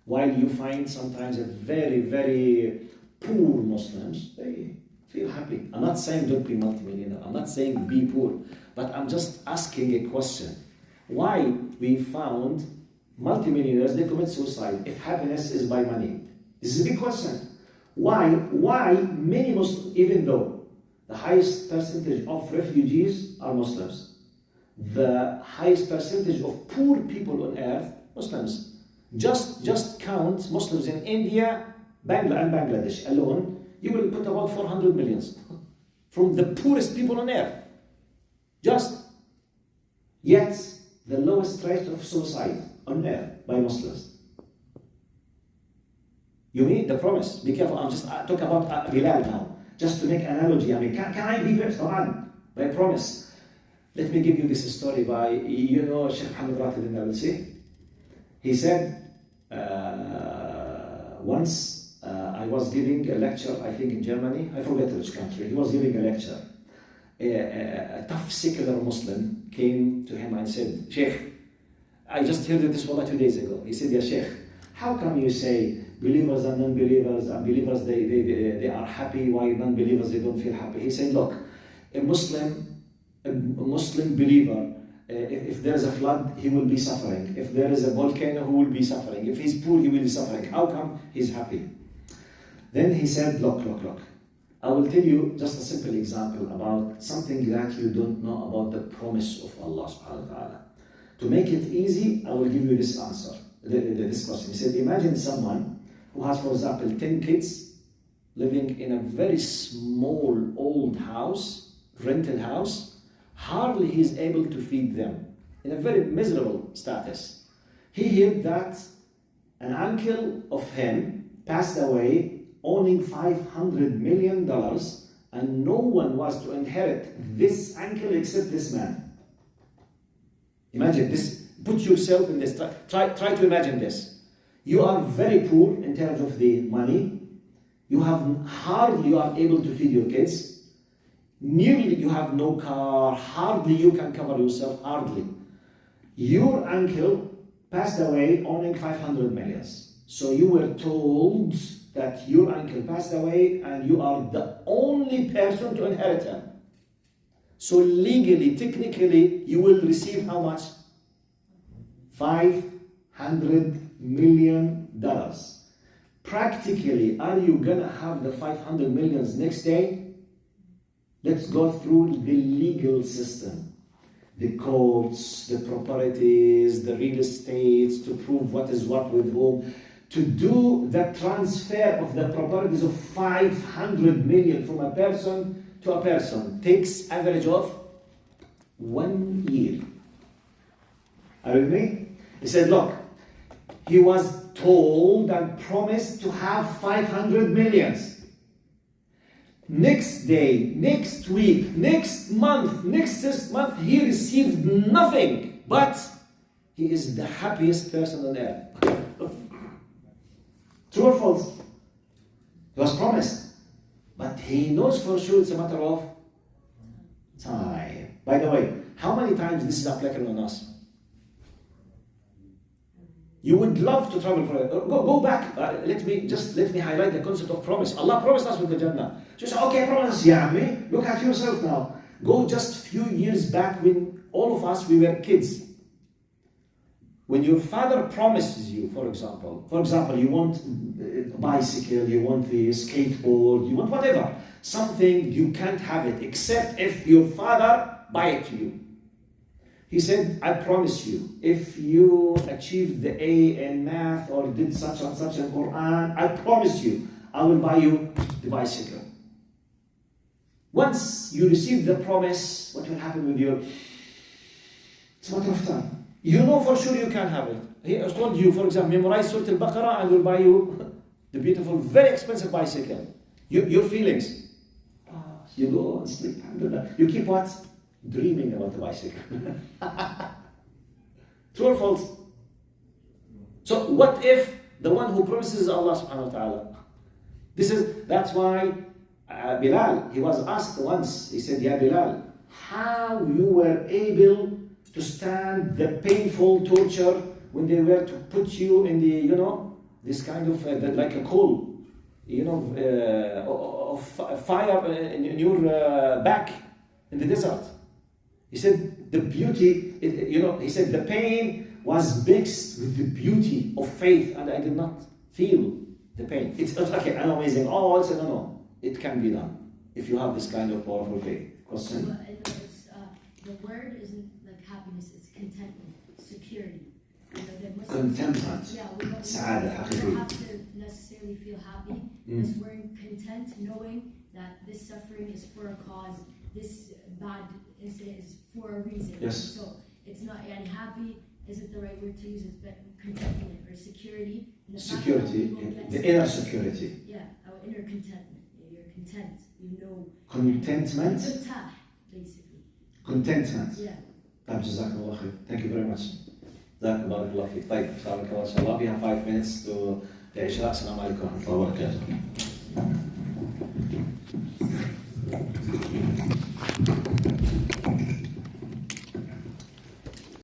While you find sometimes a very, very poor Muslims, they feel happy. I'm not saying don't be multimillionaire. I'm not saying be poor. But I'm just asking a question. Why we found multimillionaires, they commit suicide if happiness is by money? This is a big question. Why many Muslims, even though the highest percentage of refugees are Muslims, the highest percentage of poor people on earth, Muslims. Just count Muslims in India, Bangladesh alone, you will put about 400 millions from the poorest people on earth. Yet the lowest rate of suicide on earth by Muslims. You need the promise. Be careful. I'm just talking about Bilal now, just to make analogy. I mean, can I be best on by promise? Let me give you this story by Sheikh Muhammad Ratib al-Nablusi. He said once I was giving a lecture, I think in Germany, I forget which country. He was giving a lecture. A tough secular Muslim came to him and said, Sheikh, I just heard this 2 days ago. He said, Ya Sheikh, how come you say believers and non-believers, and believers they are happy, while non-believers they don't feel happy? He said, look, a Muslim a Muslim believer, if there is a flood, he will be suffering. If there is a volcano, he will be suffering. If he's poor, he will be suffering. How come he's happy? Then he said, look. I will tell you just a simple example about something that you don't know about the promise of Allah subhanahu wa ta'ala. To make it easy, I will give you this answer, this question. He said, imagine someone who has, for example, 10 kids living in a very small old house, rented house. Hardly he is able to feed them, in a very miserable status. He heard that an uncle of him passed away owning $500 million, and no one was to inherit this uncle except this man. Imagine this, put yourself in this, try to imagine this. You are very poor in terms of the money. You are able to feed your kids. Nearly you have no car, hardly you can cover yourself, hardly. Your uncle passed away owning 500 million. So you were told that your uncle passed away and you are the only person to inherit him. So legally, technically, you will receive how much? $500 million. Practically, are you gonna have the 500 millions next day? Let's go through the legal system. The courts, the properties, the real estates, to prove what is what with whom. To do the transfer of the properties of 500 million from a person to a person takes average of 1 year. Are you with me? He said, look, he was told and promised to have 500 millions. Next day, next week, next month, he received nothing, but he is the happiest person on earth. True or false? He was promised, but he knows for sure it's a matter of time. By the way, how many times this is applicable on us? You would love to travel for it. Go back. Let me highlight the concept of promise. Allah promised us with the Jannah. So you say, okay, promise, ya ammi. Look at yourself now. Go just few years back when all of us, we were kids. When your father promises you, for example, you want a bicycle, you want the skateboard, you want whatever. Something, you can't have it except if your father buy it to you. He said, I promise you, if you achieved the A in math or did such and such in Quran, I promise you, I will buy you the bicycle. Once you receive the promise, what will happen with you? It's a matter of time. You know for sure you can have it. He has told you, for example, memorize Surah Al-Baqarah and will buy you the beautiful, very expensive bicycle. Your feelings. You go and sleep. You keep what? Dreaming about the bicycle. True or false? So what if the one who promises Allah subhanahu wa ta'ala? That's why Bilal, he was asked once, he said, Ya Bilal, how you were able to stand the painful torture when they were to put you in the, this kind of, like a coal, of fire in your back in the desert. He said the beauty, he said the pain was mixed with the beauty of faith, and I did not feel the pain. It's not okay, I'm amazing. Oh, I said, no. It can be done if you have this kind of powerful faith. Question? Well, the word isn't like happiness, it's contentment, security. Contentment. Yeah, we don't have to necessarily feel happy. Because we're content knowing that this suffering is for a cause, this bad incident is for a reason. Yes. So it's not happy isn't the right word to use, it's contentment or security. Security, the inner security. Yeah, our inner contentment. You're content, Contentment? Basically. Contentment. Yeah. جزاكم الله خير. Thank you very much. جزاكم بارك الله فيك. طيب سلامك الله إن شاء الله. We have 5 minutes to the Isha. السلام عليكم ورحمة الله وبركاته.